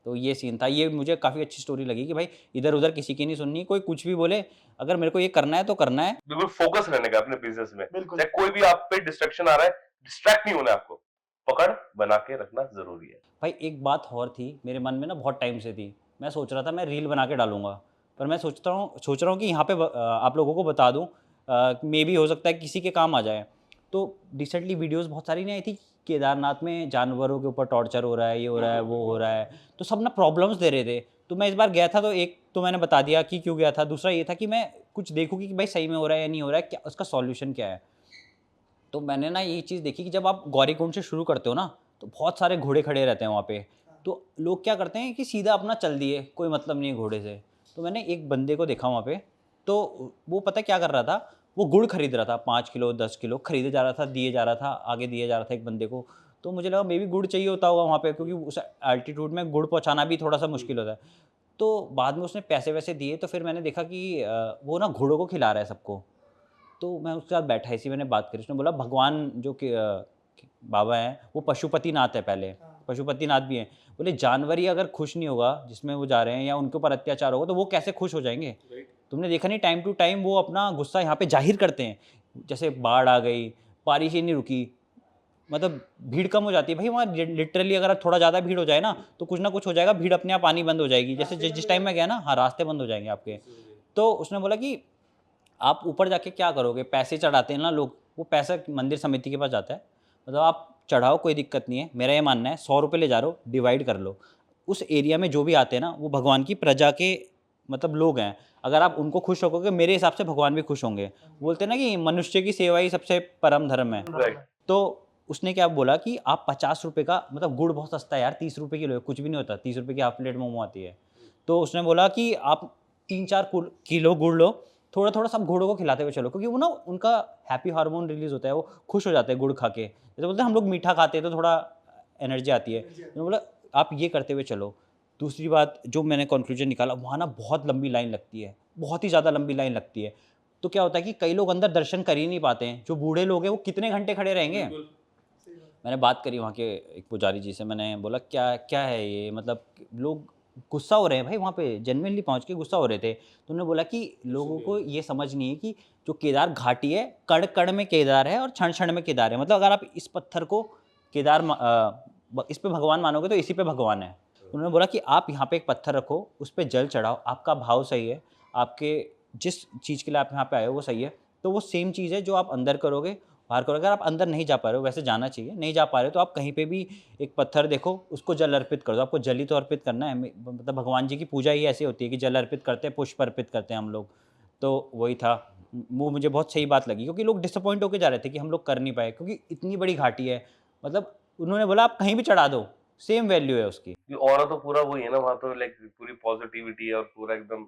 तो ये सीन था, ये मुझे काफ़ी अच्छी स्टोरी लगी कि भाई इधर उधर किसी की नहीं सुननी, कोई कुछ भी बोले, अगर मेरे को ये करना है तो करना है। बिल्कुल फोकस रहने का अपने बिजनेस में, बिल्कुल चाहे कोई भी आप पे डिस्ट्रैक्शन आ रहा है, डिस्ट्रैक्ट नहीं होना है आपको, पकड़ बना के रखना जरूरी है। भाई एक बात और थी मेरे मन में ना, बहुत टाइम से थी, मैं सोच रहा था मैं रील बना के डालूंगा, पर मैं सोच रहा हूँ कि यहाँ पे आप लोगों को बता दूँ, मे भी हो सकता है किसी के काम आ जाए। तो रिसेंटली वीडियोस बहुत सारी नहीं आई थी, केदारनाथ में जानवरों के ऊपर टॉर्चर हो रहा है, ये हो रहा है, वो हो रहा है, तो सब ना प्रॉब्लम्स दे रहे थे। तो मैं इस बार गया था, तो एक तो मैंने बता दिया कि क्यों गया था, दूसरा ये था कि मैं कुछ देखूँ कि भाई सही में हो रहा है या नहीं हो रहा है, क्या उसका सॉल्यूशन क्या है। तो मैंने ना ये चीज़ देखी कि जब आप गौरीकुंड से शुरू करते हो ना, तो बहुत सारे घोड़े खड़े रहते हैं वहाँ पे। तो लोग क्या करते हैं कि सीधा अपना चल दिए, कोई मतलब नहीं है घोड़े से। तो मैंने एक बंदे को देखा वहाँ पे, तो वो पता है क्या कर रहा था, वो गुड़ खरीद रहा था, 5 किलो 10 किलो खरीदे जा रहा था, दिए जा रहा था, आगे दिए जा रहा था एक बंदे को। तो मुझे लगा मे बी गुड़ चाहिए होता होगा वहाँ पे, क्योंकि उस एल्टीट्यूड में गुड़ पहुँचाना भी थोड़ा सा मुश्किल होता है। तो बाद में उसने पैसे वैसे दिए, तो फिर मैंने देखा कि वो ना घोड़ों को खिला रहा है सबको। तो मैं उसके साथ बैठा, इसी मैंने बात करी, उसने बोला भगवान जो कि बाबा हैं वो पशुपतिनाथ है पहले, पशुपतिनाथ भी हैं। बोले जानवर ही अगर खुश नहीं होगा जिसमें वो जा रहे हैं, या उनके ऊपर अत्याचार होगा, तो वो कैसे खुश हो जाएंगे। तुमने देखा नहीं, टाइम टू टाइम वो अपना गुस्सा यहाँ पे जाहिर करते हैं। जैसे बाढ़ आ गई, बारिश ही नहीं रुकी, मतलब भीड़ कम हो जाती है भाई वहाँ। लिटरली अगर थोड़ा ज़्यादा भीड़ हो जाए ना, तो कुछ ना कुछ हो जाएगा, भीड़ अपने आप आनी बंद हो जाएगी। जैसे जिस टाइम में गया ना, हाँ रास्ते बंद हो जाएंगे आपके। तो उसने बोला कि आप ऊपर जाके क्या करोगे, पैसे चढ़ाते हैं ना लोग, वो पैसा मंदिर समिति के पास जाता है, मतलब आप चढ़ाओ कोई दिक्कत नहीं है, मेरा ये मानना है 100 रुपये ले जा रहे हो, डिवाइड कर लो। उस एरिया में जो भी आते हैं ना, वो भगवान की प्रजा के मतलब लोग हैं, अगर आप उनको खुश रखोगे मेरे हिसाब से भगवान भी खुश होंगे। बोलते हैं ना कि मनुष्य की सेवा ही सबसे परम धर्म है। राइट, तो उसने क्या बोला कि आप 50 रुपये का, मतलब गुड़ बहुत सस्ता है यार, 30 रुपये किलो है, कुछ भी नहीं होता, 30 रुपये की हाफ प्लेट मोमो आती है। तो उसने बोला कि आप 3-4 किलो गुड़ लो, थोड़ा थोड़ा सब घोड़ों को खिलाते हुए चलो, क्योंकि वो ना उनका हैप्पी हार्मोन रिलीज होता है, वो खुश हो जाते हैं गुड़ खा के। जैसे बोलते हैं हम लोग मीठा खाते हैं तो थोड़ा एनर्जी आती है, तो बोला आप ये करते हुए चलो। दूसरी बात जो मैंने कंक्लूजन निकाला, वहाँ ना बहुत लंबी लाइन लगती है, बहुत ही ज़्यादा लंबी लाइन लगती है। तो क्या होता है कि कई लोग अंदर दर्शन कर ही नहीं पाते हैं, जो बूढ़े लोग हैं वो कितने घंटे खड़े रहेंगे। मैंने बात करी वहाँ के एक पुजारी जी से, मैंने बोला क्या क्या है ये, मतलब लोग गुस्सा हो रहे हैं भाई, वहाँ पे जेन्युइनली पहुँच के गुस्सा हो रहे थे। तो उन्होंने बोला कि लोगों को ये समझ नहीं है कि जो केदार घाटी है, कण कण में केदार है और क्षण क्षण में केदार है। मतलब अगर आप इस पत्थर को इस पे भगवान मानोगे तो इसी पे भगवान है। उन्होंने बोला कि आप यहाँ पे एक पत्थर रखो, उस पर जल चढ़ाओ, आपका भाव सही है, आपके जिस चीज़ के लिए आप यहाँ पे आए हो वो सही है, तो वो सेम चीज़ है जो आप अंदर करोगे बाहर करो। अगर आप अंदर नहीं जा पा रहे हो, वैसे जाना चाहिए, नहीं जा पा रहे हो तो आप कहीं पे भी एक पत्थर देखो, उसको जल अर्पित कर दो। आपको जल ही तो अर्पित करना है, मतलब भगवान जी की पूजा ही ऐसी होती है कि जल अर्पित करते हैं, पुष्प अर्पित करते हैं हम लोग। तो वही था, वो मुझे बहुत सही बात लगी, क्योंकि लोग डिसअपॉइंट होकर जा रहे थे कि हम लोग कर नहीं पाए, क्योंकि इतनी बड़ी घाटी है। मतलब उन्होंने बोला आप कहीं भी चढ़ा दो, सेम वैल्यू है उसकी। कि ऑरा तो पूरा वही है ना, वहाँ तो लाइक पूरी पॉजिटिविटी है और पूरा एकदम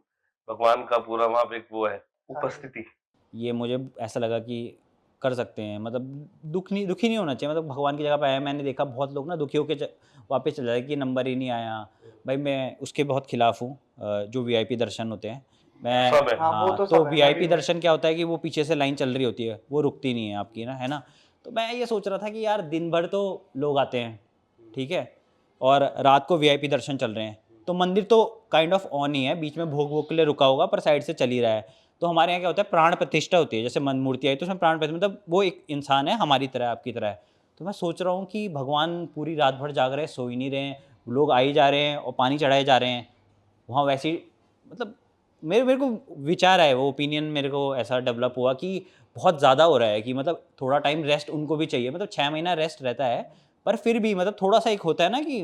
भगवान का पूरा वहाँ पे एक वो है उपस्थिति। ये मुझे ऐसा लगा कि कर सकते हैं, मतलब दुखी नहीं होना चाहिए, मतलब भगवान की जगह पे आया। मैंने देखा बहुत लोग ना दुखी होकर वापस चले जाए कि नंबर ही नहीं आया। भाई मैं उसके बहुत खिलाफ हूँ, जो वीआईपी दर्शन होते हैं। मैं सब है। हाँ वो हाँ, तो तो सब है, मैं वीआईपी भी दर्शन क्या होता है कि वो पीछे से लाइन चल रही होती है, वो रुकती नहीं है आपकी ना, है ना। तो मैं ये सोच रहा था कि यार दिन भर तो लोग आते हैं, ठीक है, और रात को वीआईपी दर्शन चल रहे हैं, तो मंदिर तो काइंड ऑफ ऑन ही है, बीच में भोग वोग के लिए रुका होगा पर साइड से चल ही रहा है। तो हमारे यहाँ क्या होता है, प्राण प्रतिष्ठा होती है, जैसे मूर्ति आई तो उसमें प्राण प्रतिष्ठा, मतलब वो एक इंसान है हमारी तरह आपकी तरह है, तो मैं सोच रहा हूँ कि भगवान पूरी रात भर जाग रहे हैं, सो ही नहीं रहे हैं, लोग आए जा रहे हैं और पानी चढ़ाए जा रहे हैं वहाँ वैसे ही। मतलब मेरे को विचार है, वो ओपिनियन मेरे को ऐसा डेवलप हुआ कि बहुत ज़्यादा हो रहा है कि मतलब थोड़ा टाइम रेस्ट उनको भी चाहिए। मतलब 6 महीना रेस्ट रहता है, पर फिर भी मतलब थोड़ा सा एक होता है ना कि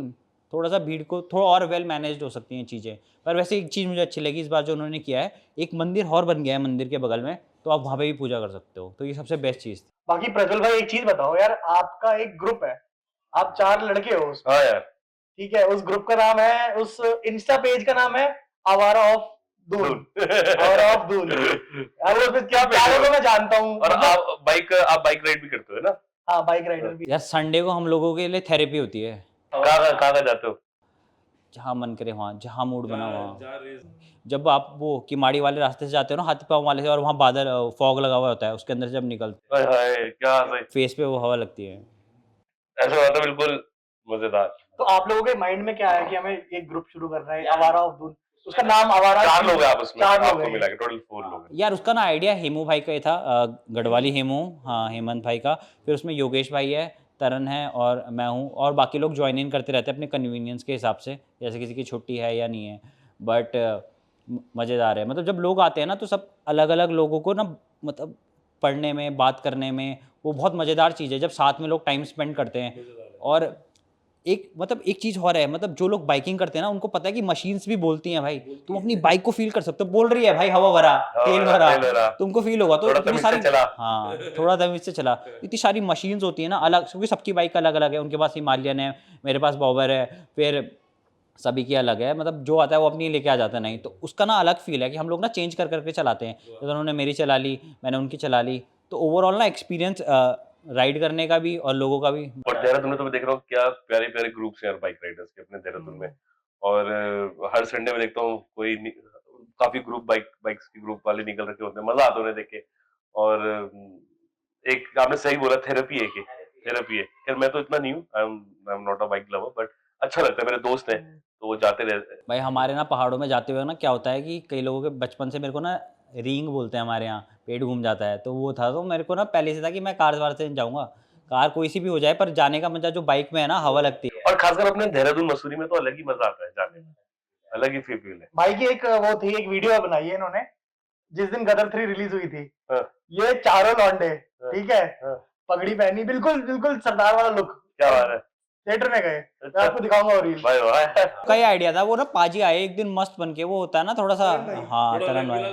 थोड़ा सा भीड़ को थोड़ा और वेल मैनेज्ड हो सकती हैं चीज़ें। पर वैसे एक चीज़ मुझे अच्छी लगी इस बार जो उन्होंने किया है, एक मंदिर और बन गया है मंदिर के बगल में, तो आप वहाँ पे भी पूजा कर सकते हो, तो ये सबसे बेस्ट चीज़ थी। बाकी प्रज्वल भाई एक चीज बताओ यार, आपका एक ग्रुप है, आप 4 लड़के हो उसमें, हाँ यार, ठीक है, उस ग्रुप का नाम है, उस इंस्टा पेज का नाम है आवारा ऑफ दून, आवारा ऑफ दून। यार वो क्या चारों को मैं जानता हूँ, और मतलब आप बाइक राइड भी करते हो ना? हाँ बाइक राइडर भी। यार संडे को हम लोगों के लिए थेरेपी होती है, कहाँ जाते हो? जहाँ मन करे वहाँ, जहाँ मूड बना वहाँ। जब आप वो किमाड़ी वाले रास्ते से जाते हो ना, हाथी पाँव वाले से, और वहाँ बादल फॉग लगा हुआ होता है, उसके अंदर से जब निकलते हाय हाय, क्या सही, फेस पे वो हवा लगती है। ऐसा होता है बिल्कुल मजेदार। तो आप लोगों के माइंड में क्या है कि हमें एक ग्रुप शुरू करना है आवारा ऑफ दून, उसका नाम आवारा, 4 लोग हैं आप उसमें, 4 लोग आपको हैं। मिला के टोटल 4 लोग हैं। यार उसका ना आइडिया हेमू भाई का ही था, गढ़वाली हेमू, हाँ हेमंत भाई का। फिर उसमें योगेश भाई है, तरन है और मैं हूँ, और बाकी लोग ज्वाइन इन करते रहते हैं अपने कन्वीनियंस के हिसाब से, जैसे किसी की छुट्टी है या नहीं है। बट मज़ेदार है, मतलब जब लोग आते हैं ना तो सब अलग अलग लोगों को ना, मतलब पढ़ने में, बात करने में, वो बहुत मज़ेदार चीज़ है जब साथ में लोग टाइम स्पेंड करते हैं। और एक मतलब एक चीज़ और है, मतलब जो लोग बाइकिंग करते हैं ना उनको पता है कि मशीन्स भी बोलती हैं भाई, तुम अपनी बाइक को फील कर सकते हो, बोल रही है भाई हवा भरा, तेल भरा, तुमको फील होगा। तो थोड़ा इतनी तमीज से सारी, चला। हाँ थोड़ा तमीज से चला, इतनी सारी मशीन्स होती है ना अलग, क्योंकि सबकी बाइक अलग अलग है, उनके पास हिमालयन है, मेरे पास बॉबर है, फिर सभी की अलग है, मतलब जो आता है वो अपनी लेके आ जाता है। नहीं तो उसका ना अलग फील है कि हम लोग ना चेंज कर करके चलाते हैं, तो उन्होंने मेरी चला ली, मैंने उनकी चला ली, तो ओवरऑल ना एक्सपीरियंस राइड करने का भी और लोगों का भी। और देहरादून में तो मैं देख रहा हूँ क्या प्यारे प्यारे ग्रुप्स हैं यार बाइक राइडर्स के अपने देहरादून में। और हर संडे में देखता हूँ काफी ग्रुप बाइक्स की ग्रुप वाले निकल रखे होते हैं, मजा आता है उन्हें देख के। और एक आपने सही बोला, थेरेपी है कि थेरेपी है। खैर मैं तो इतना नहीं हूँ, I am not a bike lover, but अच्छा लगता है, मेरे दोस्त हैं तो वो जाते रहते हैं। भाई हमारे ना पहाड़ों में जाते हुए ना क्या होता है कि कई लोगों के बचपन से, मेरे को ना रींग बोलते हैं हमारे यहाँ, पेट घूम जाता है, तो वो था, तो मेरे को ना पहले से था कि मैं कार वार से नहीं जाऊँगा, कार कोई सी भी हो जाए, पर जाने का मजा जो बाइक में है ना, हवा लगती है। और खासकर अपने देहरादून मसूरी में तो अलग ही मजा आता है जाने में, अलग ही फील है। भाई की एक वो थी, एक वीडियो बनाई है इन्होंने जिस दिन गदर 3 रिलीज हुई थी, हाँ, ये चारों लौंडे, हाँ, ठीक है, हाँ। पगड़ी पहनी, बिल्कुल बिल्कुल सरदार वाला लुक, क्या बात है, थिएटर में गए, मैं अच्छा। आपको दिखाऊंगा वो रील। भाई वाह। का ही आइडिया था, वो ना पाजी आए एक दिन मस्त बन के, वो होता है ना थोड़ा सा, हाँ तरन भाई,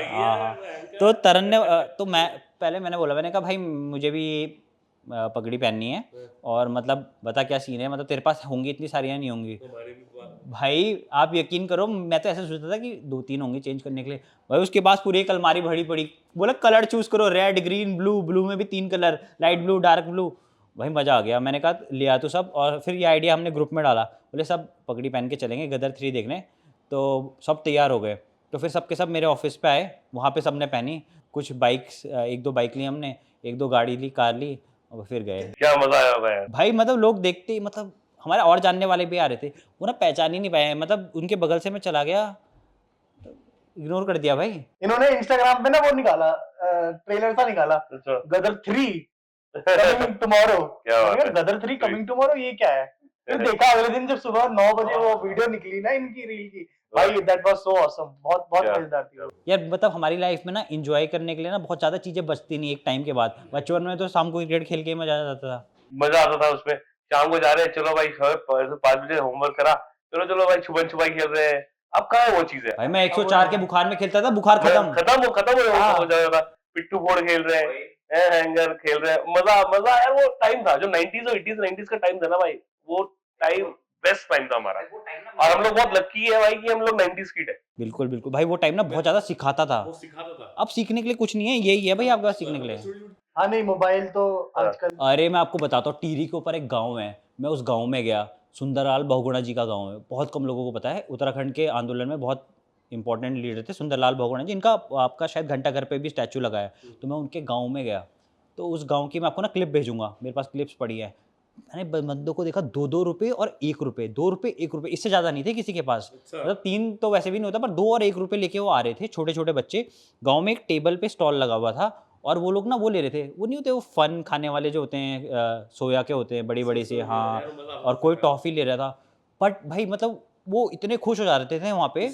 हाँ हाँ, तो तरन ने तो मैंने बोला, मैंने कहा भाई मुझे भी पगड़ी पहननी है, और मतलब बता क्या सीन है, मतलब तेरे पास होंगी इतनी सारियाँ नहीं होंगी। भाई आप यकीन करो, मैं तो ऐसा सोचता था कि 2-3 होंगी चेंज करने के लिए, भाई उसके पास पूरी एक अलमारी भरी पड़ी, बोला कलर चूज करो, रेड ग्रीन ब्लू, ब्लू में भी 3 colour, light blue dark blue. भाई मज़ा आ गया, मैंने कहा लिया तो सब, और फिर ये आइडिया हमने ग्रुप में डाला, बोले सब पगड़ी पहन के चलेंगे गदर 3 देखने, तो सब तैयार हो गए। तो फिर सबके सब मेरे ऑफिस पे आए, वहाँ पे सबने पहनी, कुछ बाइक्स, 1-2 बाइक ली हमने, 1-2 गाड़ी ली, कार ली, और फिर गए। क्या मजा आया होगा यार। भाई मतलब लोग देखते ही, मतलब हमारे और जानने वाले भी आ रहे थे, वो ना पहचान ही नहीं पाए, मतलब उनके बगल से मैं चला गया, इग्नोर कर दिया भाई। इन्होंने इंस्टाग्राम पे ना वो निकाला, ट्रेलर सा निकाला, अच्छा। गदर 3 कमिंग टुमारो। क्या बात है। गदर 3 कमिंग टुमारो, ये क्या है? फिर देखा अगले दिन जब सुबह 9 बजे वो वीडियो निकली ना इनकी रील की, भाई दैट वाज सो ऑसम, बहुत बहुत क्या? मजेदार थी वो। यार मतलब हमारी लाइफ में ना एंजॉय करने के लिए ना बहुत ज़्यादा चीज़ें बचती नहीं एक टाइम के बाद। बचपन में तो शाम को क्रिकेट खेल के ही मजा आ जाता था। मजा आता था उसमें, शाम को जा रहे हैं, चलो भाई 5 बजे होमवर्क करा, चलो चलो भाई छुपन छुपाई खेल रहे हैं। अब कहाँ है वो चीजें? भाई मैं 104 के बुखार में खेलता था, बुखार खत्म। खत्म हाँ। हो जाता था। पिट्ठू फोड़ खेल रहे हैं, हैंगर खेल रहे हैं, मजा मजा यार। वो टाइम था जो 90s और 80s 90s का टाइम था ना भाई, वो टाइम बेस्ट टाइम था हमारा। और हम लोग बहुत लकी है भाई कि हम लोग 90s किड है। बिल्कुल बिल्कुल भाई, वो टाइम ना बहुत ज़्यादा सिखाता था। अब सीखने के लिए कुछ नहीं है, यही है भाई आपके पास सीखने के लिए। हाँ नहीं, मोबाइल तो आजकल। अरे मैं आपको बताता हूँ, टिहरी के ऊपर एक गांव है, मैं उस गांव में गया, सुंदरलाल बहुगुणा जी का गांव है, बहुत कम लोगों को पता है, उत्तराखंड के आंदोलन में बहुत इंपॉर्टेंट लीडर थे सुंदरलाल बहुगुणा जी, इनका आपका शायद घंटाघर पे भी स्टैचू लगा है। तो मैं उनके गांव में गया, तो उस गांव की मैं आपको ना क्लिप भेजूंगा, मेरे पास क्लिप्स पड़ी है। मैंने बंदों को देखा 2-2 रुपये और 1 रुपये, 2 रुपये 1 रुपये, इससे ज़्यादा नहीं थे किसी के पास। मतलब 3 तो वैसे भी नहीं होता, पर 2 और 1 रुपये लेके वो आ रहे थे, छोटे छोटे बच्चे। गाँव में एक टेबल पे स्टॉल लगा हुआ था, और वो लोग ना वो ले रहे थे, वो नहीं होते वो फन खाने वाले जो होते हैं सोया के होते हैं बड़ी बड़ी सी, हाँ, और कोई टॉफ़ी ले रहा था। बट भाई मतलब वो इतने खुश हो जा रहे थे वहाँ पे,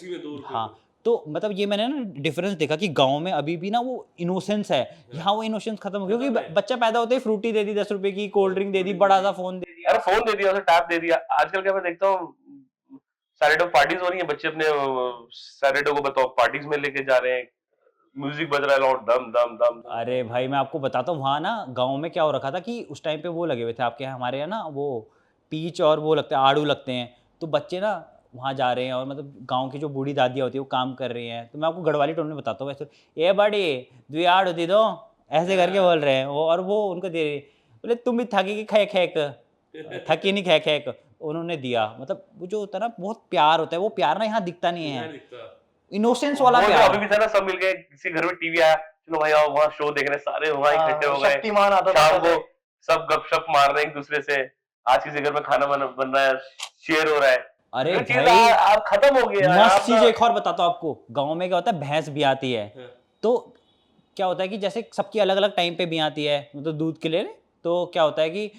हाँ, तो मतलब ये मैंने ना डिफरेंस देखा कि गाँव में अभी भी ना वो इनोसेंस है, यहाँ वो इनोसेंस खत्म हो गया क्योंकि बच्चा पैदा होते ही फ्रूटी दे दी 10 रुपए की, कोल्ड ड्रिंक दे दी, बड़ा सा फ़ोन दे दिया। अरे फोन दे दिया, उसे टैब दे दिया। आजकल क्या मैं देखता हूँ, सैटरडे पार्टीज हो रही है, बच्चे अपने सैटरडे को बताओ पार्टीज में लेके जा रहे हैं, म्यूजिक बज रहा है लाउड, दम दम दम दम। अरे भाई मैं आपको बताता हूँ वहाँ ना गाँव में क्या हो रखा था कि उस टाइम पे वो लगे हुए थे आपके यहाँ, हमारे यहाँ ना वो पीच और वो लगते हैं आड़ू लगते हैं, तो बच्चे ना वहाँ जा रहे हैं और मतलब गांव की जो बूढ़ी दादियाँ होती है वो काम कर रही हैं, तो मैं आपको गढ़वाली टोन में बताता हूँ वैसे, ये बड़ी दुई आड़ू दे दो, ऐसे करके बोल रहे हैं वो, और वो उनको दे रही, बोले तुम भी थकी की खे खेक, थकी नहीं खे खेक, उन्होंने दिया। मतलब वो जो होता है ना बहुत प्यार होता है, वो प्यार ना यहाँ दिखता नहीं है, इनोसेंस वाला वो जो प्यार। अभी भी था ना, सब मिल गए, किसी घर में टीवी आया, चलो भाई आओ वहाँ शो देखने, सारे वहाँ इकट्ठे हो गए, शक्तिमान आता था शाम पहले। को सब गपशप मार रहे हैं एक दूसरे से। आज किसी घर में खाना बन रहा है, शेयर हो रहा है। अरे ये चीज भाई आप खत्म हो गया है, मस्त आप चीज ना- एक और बताता हूँ आपको, गांव में क्या होता है भैंस भी आती है, तो क्या होता है कि जैसे सबकी अलग अलग टाइम पे भी आती है, मतलब दूध के लिए, तो क्या होता है कि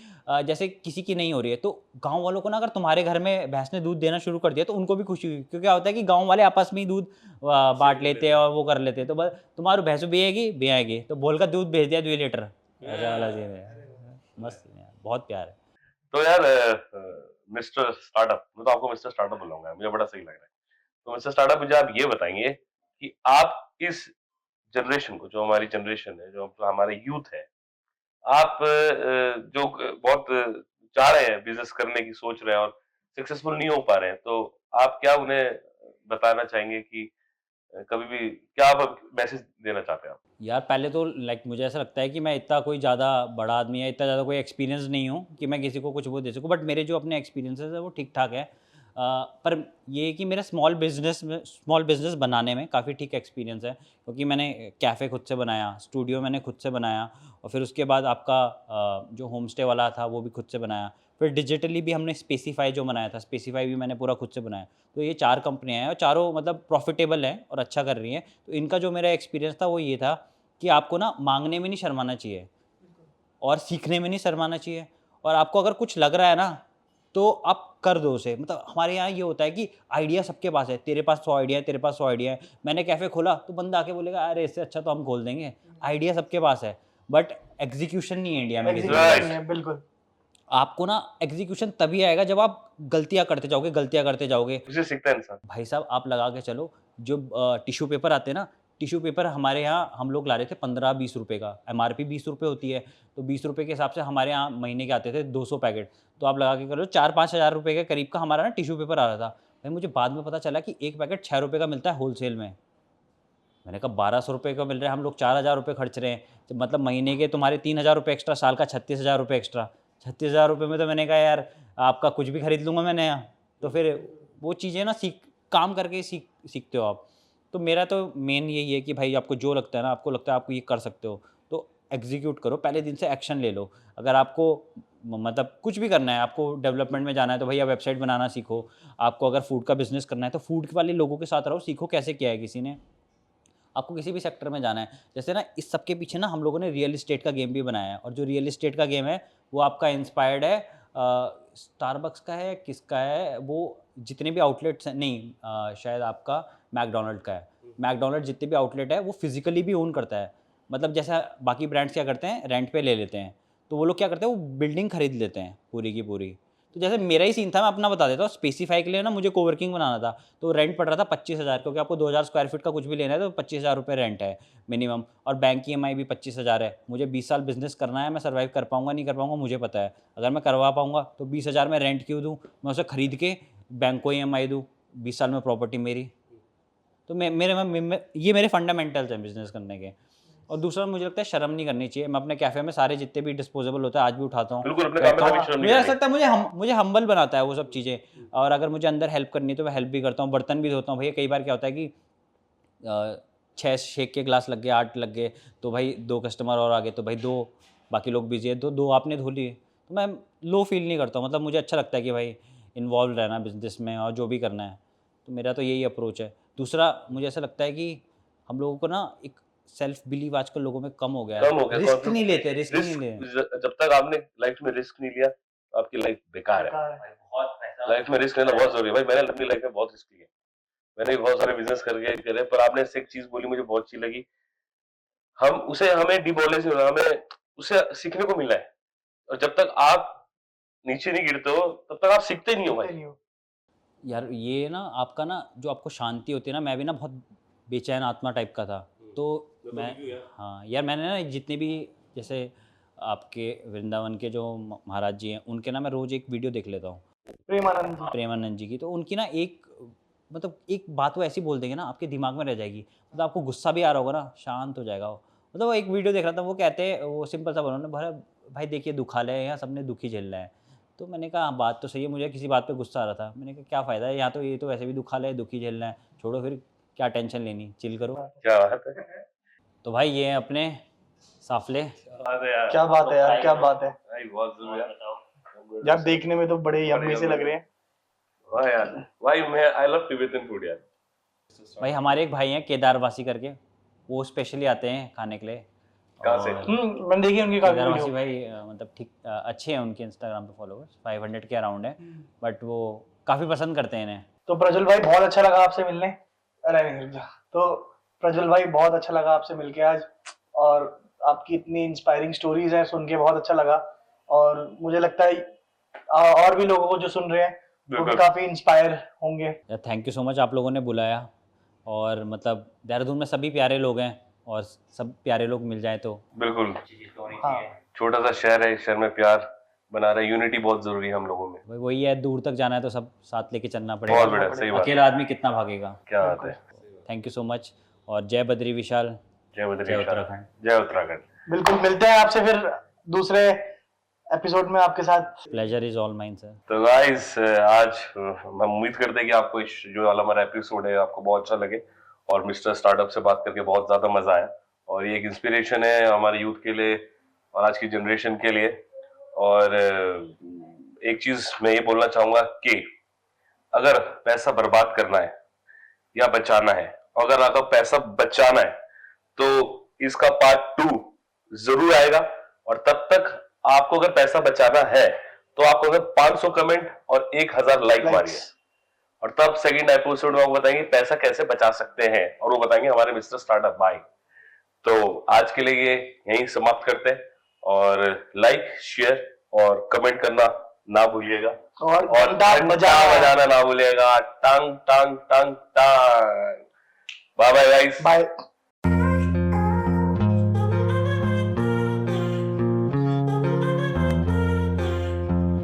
जैसे किसी की नहीं हो रही है तो गांव वालों को ना अगर तुम्हारे घर में भैंस ने दूध देना शुरू कर दिया तो उनको भी खुशी हुई, क्योंकि क्या होता है कि गांव वाले आपस में ही दूध बांट लेते हैं और वो कर लेते हैं, तो बस तुम्हारी भैंस भी आएगी तो बोल का दूध भेज दिया 2 लीटर, ऐसा वाला सीन है। मस्त है यार, बहुत प्यार है। तो यार मिस्टर स्टार्टअप, मैं तो आपको मिस्टर स्टार्टअप बुलाऊंगा, मुझे बड़ा सही लग रहा है। तो मिस्टर स्टार्टअप, मुझे आप ये बताएंगे कि आप इस जनरेशन को, जो हमारी जनरेशन है, जो हमारे यूथ है, आप जो बहुत चाह रहे हैं बिजनेस करने की, सोच रहे हैं और सक्सेसफुल नहीं हो पा रहे हैं, तो आप क्या उन्हें बताना चाहेंगे कि कभी भी क्या आप मैसेज देना चाहते हैं आप? यार पहले तो लाइक मुझे ऐसा लगता है कि मैं इतना कोई ज़्यादा बड़ा आदमी या इतना ज़्यादा कोई एक्सपीरियंस नहीं हूँ कि मैं किसी को कुछ वो दे सकूँ, बट मेरे जो अपने एक्सपीरियंसेस है वो ठीक ठाक है। पर ये है कि मेरा स्मॉल बिजनेस बनाने में काफ़ी ठीक एक्सपीरियंस है, क्योंकि मैंने कैफ़े खुद से बनाया, स्टूडियो मैंने खुद से बनाया, और फिर उसके बाद आपका जो होम स्टे वाला था वो भी खुद से बनाया, फिर डिजिटली भी हमने स्पेसिफाई जो बनाया था, स्पेसिफाई भी मैंने पूरा खुद से बनाया। तो ये 4 कंपनियाँ हैं और चारों मतलब प्रॉफिटेबल हैं और अच्छा कर रही हैं। तो इनका जो मेरा एक्सपीरियंस था वो ये था कि आपको ना माँगने में नहीं शर्माना चाहिए और सीखने में नहीं शर्माना चाहिए, और आपको अगर कुछ लग रहा है ना, तो आप कर दो उसे। मतलब हमारे यहाँ ये होता है कि आइडिया सबके पास है, तेरे पास 100 आइडिया है, तेरे पास 100 आइडिया है। मैंने कैफ़े खोला तो बंदा आके बोलेगा अरे इससे अच्छा तो हम खोल देंगे। आइडिया सबके पास है, बट एग्ज़ीक्यूशन नहीं है इंडिया में किसी के एग्जीक्यूशन पास। नहीं है, बिल्कुल। आपको ना एग्ज़ीक्यूशन तभी आएगा जब आप गलतियाँ करते जाओगे। उसे सीखता है इंसान। भाई साहब आप लगा के चलो, जो टिश्यू पेपर आते हैं ना, टिश्यू पेपर हमारे यहाँ हम लोग ला रहे थे 15-20 रुपए का, एमआरपी 20 रुपए होती है, तो 20 रुपए के हिसाब से हमारे यहाँ महीने के आते थे 200 पैकेट, तो आप लगा के चलो 4-5 हज़ार रुपए के करीब का हमारा ना टिश्यू पेपर आ रहा था। भाई मुझे बाद में पता चला कि एक पैकेट 6 रुपए का मिलता है होलसेल में। मैंने कहा 1200 रुपए का मिल रहा है, हम लोग 4000 रुपए खर्च रहे हैं, तो मतलब महीने के तुम्हारे 3000 रुपए एक्स्ट्रा, साल का 36,000 रुपए एक्स्ट्रा। 36,000 रुपए में तो मैंने कहा यार आपका कुछ भी खरीद लूँगा मैंने यहाँ। तो फिर वो चीज़ें ना काम करके ही सीखते हो आप। तो मेरा तो मेन यही है कि भाई आपको जो लगता है ना, आपको लगता है आप ये कर सकते हो, तो एग्ज़ीक्यूट करो, पहले दिन से एक्शन ले लो। अगर आपको मतलब कुछ भी करना है, आपको डेवलपमेंट में जाना है तो भैया वेबसाइट बनाना सीखो। आपको अगर फूड का बिज़नेस करना है तो फूड वाले लोगों के साथ रहो, सीखो कैसे किया है किसी ने। आपको किसी भी सेक्टर में जाना है, जैसे ना इस सब के पीछे ना हम लोगों ने रियल एस्टेट का गेम भी बनाया है, और जो रियल एस्टेट का गेम है वो आपका इंस्पायर्ड है स्टारबक्स का है, किसका है वो, जितने भी आउटलेट्स हैं, नहीं शायद आपका मैकडोनल्ड का है। मैकडोनल्ड जितने भी आउटलेट है वो फिजिकली भी ओन करता है। मतलब जैसा बाकी ब्रांड्स क्या करते हैं, रेंट पे ले लेते हैं, तो वो लोग क्या करते हैं, वो बिल्डिंग खरीद लेते हैं पूरी की पूरी। तो जैसे मेरा ही सीन था, मैं अपना बता देता हूँ, स्पेसिफाई के लिए ना मुझे कोवर्किंग बनाना था, तो रेंट पड़ रहा था 25,000, क्योंकि आपको 2000 स्क्वायर फीट का कुछ भी लेना है तो 25,000 रुपये रेंट है मिनिमम, और बैंक की EMI भी 25,000 है। मुझे 20 साल बिजनेस करना है, मैं सर्वाइव कर पाऊंगा नहीं कर पाऊंगा मुझे पता है। अगर मैं करवा पाऊंगा तो 20,000 में रेंट क्यों दूँ, मैं उसे खरीद के बैंक को EMI दूँ, 20 साल में प्रॉपर्टी मेरी। तो ये मेरे फंडामेंटल्स हैं बिजनेस करने के। और दूसरा मुझे लगता है शर्म नहीं करनी चाहिए। मैं अपने कैफ़े में सारे जितने भी डिस्पोजेबल होता है आज भी उठाता हूँ, बिल्कुल, अपने काम में करता कभी हूँ। शर्म नहीं मुझे ऐसा करनी। लगता है मुझे हम्बल बनाता है वो सब चीज़ें, और अगर मुझे अंदर हेल्प करनी है तो मैं हेल्प भी करता हूँ, बर्तन भी धोता हूँ। भैया कई बार क्या होता है कि 6 शेक के ग्लास लग गए, 8 लग गए, तो भाई 2 कस्टमर और आ गए तो भाई 2, बाकी लोग बिजी है तो 2 आपने धो लिए, तो मैं लो फील नहीं करता हूँ। मतलब मुझे अच्छा लगता है कि भाई इन्वॉल्व रहना बिजनेस में और जो भी करना है, तो मेरा तो यही अप्रोच है। दूसरा मुझे ऐसा लगता है कि हम लोगों को ना एक सेल्फ बिलीव आजकल लोगों में कम हो गया कम हो गया, रिस्क confidence नहीं नहीं लेते, है। रिस्क नहीं ले जब तक आपने लाइफ में रिस्क नहीं लिया, आपकी लाइफ बेकार है। बेकार है। बहुत पैसा लाइफ में रिस्क लेना बहुत जरूरी है भाई। मैंने अपनी लाइफ में बहुत रिस्क लिया, मैंने भी बहुत सारे बिजनेस करके करे, पर आपने इससे एक चीज बोली मुझे बहुत अच्छी लगी, हमें डिमोरलाइज नहीं होना, हमें उससे सीखने को मिला है। और जब तक आप नीचे नहीं गिरते हो तब तक आप सीखते नहीं हो सीखते भाई। नहीं हो। यार ये ना आपका ना जो आपको शांति होती है ना, मैं भी ना बहुत बेचैन आत्मा टाइप का था, तो मैं हाँ यार मैंने ना जितने भी जैसे आपके वृंदावन के जो महाराज जी हैं उनके ना मैं रोज एक वीडियो देख लेता हूँ प्रेमानंद जी। प्रेमानंद जी की। तो उनकी ना एक मतलब एक बात वो ऐसी बोल देंगे ना आपके दिमाग में रह जाएगी, मतलब आपको गुस्सा भी आ रहा होगा ना शांत हो जाएगा वो। मतलब वो एक वीडियो देख रहा था, वो कहते हैं वो सिंपल सा बोला भरा भाई देखिए दुखालय है यहाँ, सबने दुखी झेलना है। तो मैंने कहा हाँ, बात तो सही है, मुझे किसी बात पे गुस्सा आ रहा था, मैंने कहा क्या फ़ायदा है, यहाँ तो ये तो वैसे भी दुखालय है, दुखी झेलना है, छोड़ो फिर क्या टेंशन लेनी, चिल करो। क्या बात है, तो भाई ये हैं अपने साफले। अरे यार क्या बात है यार, क्या बात है भाई, बहुत जरूरी है यार, देखने में तो बड़े यम्मी से लग रहे हैं। वाह यार भाई, मैं आई लव तिब्बतन फूड यार। भाई हमारे एक भाई हैं केदारवासी करके, वो स्पेशली आते हैं खाने के लिए। कहाँ से? और मैंने देखी उनकी काफी केदारवासी वीडियो। भाई मतलब ठीक अच्छे हैं, उनके इंस्टाग्राम पे फॉलोवर्स 500 के अराउंड है, बट वो काफ़ी पसंद करते हैं इन्हें। तो प्रज्वल भाई बहुत अच्छा लगा आपसे मिलने। अरे नहीं रुक जा। तो प्रज्वल भाई बहुत अच्छा लगा आपसे मिलके आज, और आपकी इतनी इंस्पायरिंग स्टोरीज हैं, सुन के बहुत अच्छा लगा। और मुझे लगता है और भी लोगों को जो सुन रहे हैं वो भी बिल्कुल। काफी इंस्पायर होंगे। यार थैंक यू सो मच आप लोगों ने बुलाया, और मतलब देहरादून में सभी प्यारे लोग हैं, और सब प्यारे लोग मिल जाए तो बिल्कुल, हाँ छोटा सा शहर है, इस शहर में प्यार बना रहे, यूनिटी बहुत जरूरी है हम लोगों में। वही है, दूर तक जाना है तो सब साथ लेके चलना बहुत पड़ेगा, बढ़िया, सही बात, अकेला आदमी कितना भागेगा। क्या बात है। थैंक यू सो मच, और जय बद्री विशाल, जय बद्री जय विशाल, उत्तराखंड। जय उत्तराखंड। बिल्कुल, मिलते हैं आपसे फिर दूसरे एपिसोड में आपके साथ। Pleasure is all mine sir. तो गाइस आज हम उम्मीद करते हैं कि आपको जो वाला हमारा एपिसोड है आपको बहुत अच्छा लगे, और मिस्टर स्टार्टअप से बात करके बहुत ज्यादा मजा आया, और ये एक इंस्पिरेशन है हमारे यूथ के लिए और आज की जनरेशन के लिए। और एक चीज मैं ये बोलना चाहूंगा कि अगर पैसा बर्बाद करना है या बचाना है, अगर आपको पैसा बचाना है तो इसका पार्ट 2 जरूर आएगा। और तब तक आपको अगर पैसा बचाना है तो आपको अगर 500 कमेंट और 1000 लाइक मारिए, और तब सेकंड एपिसोड में वो बताएंगे पैसा कैसे बचा सकते हैं, और वो बताएंगे हमारे मिस्टर स्टार्टअप भाई। तो आज के लिए ये यहीं समाप्त करते हैं, और लाइक शेयर और कमेंट करना ना भूलिएगा, और घंटा बजाना बजाना ना भूलिएगा। टांग टांग टांग टांग। Bye bye guys. बाय।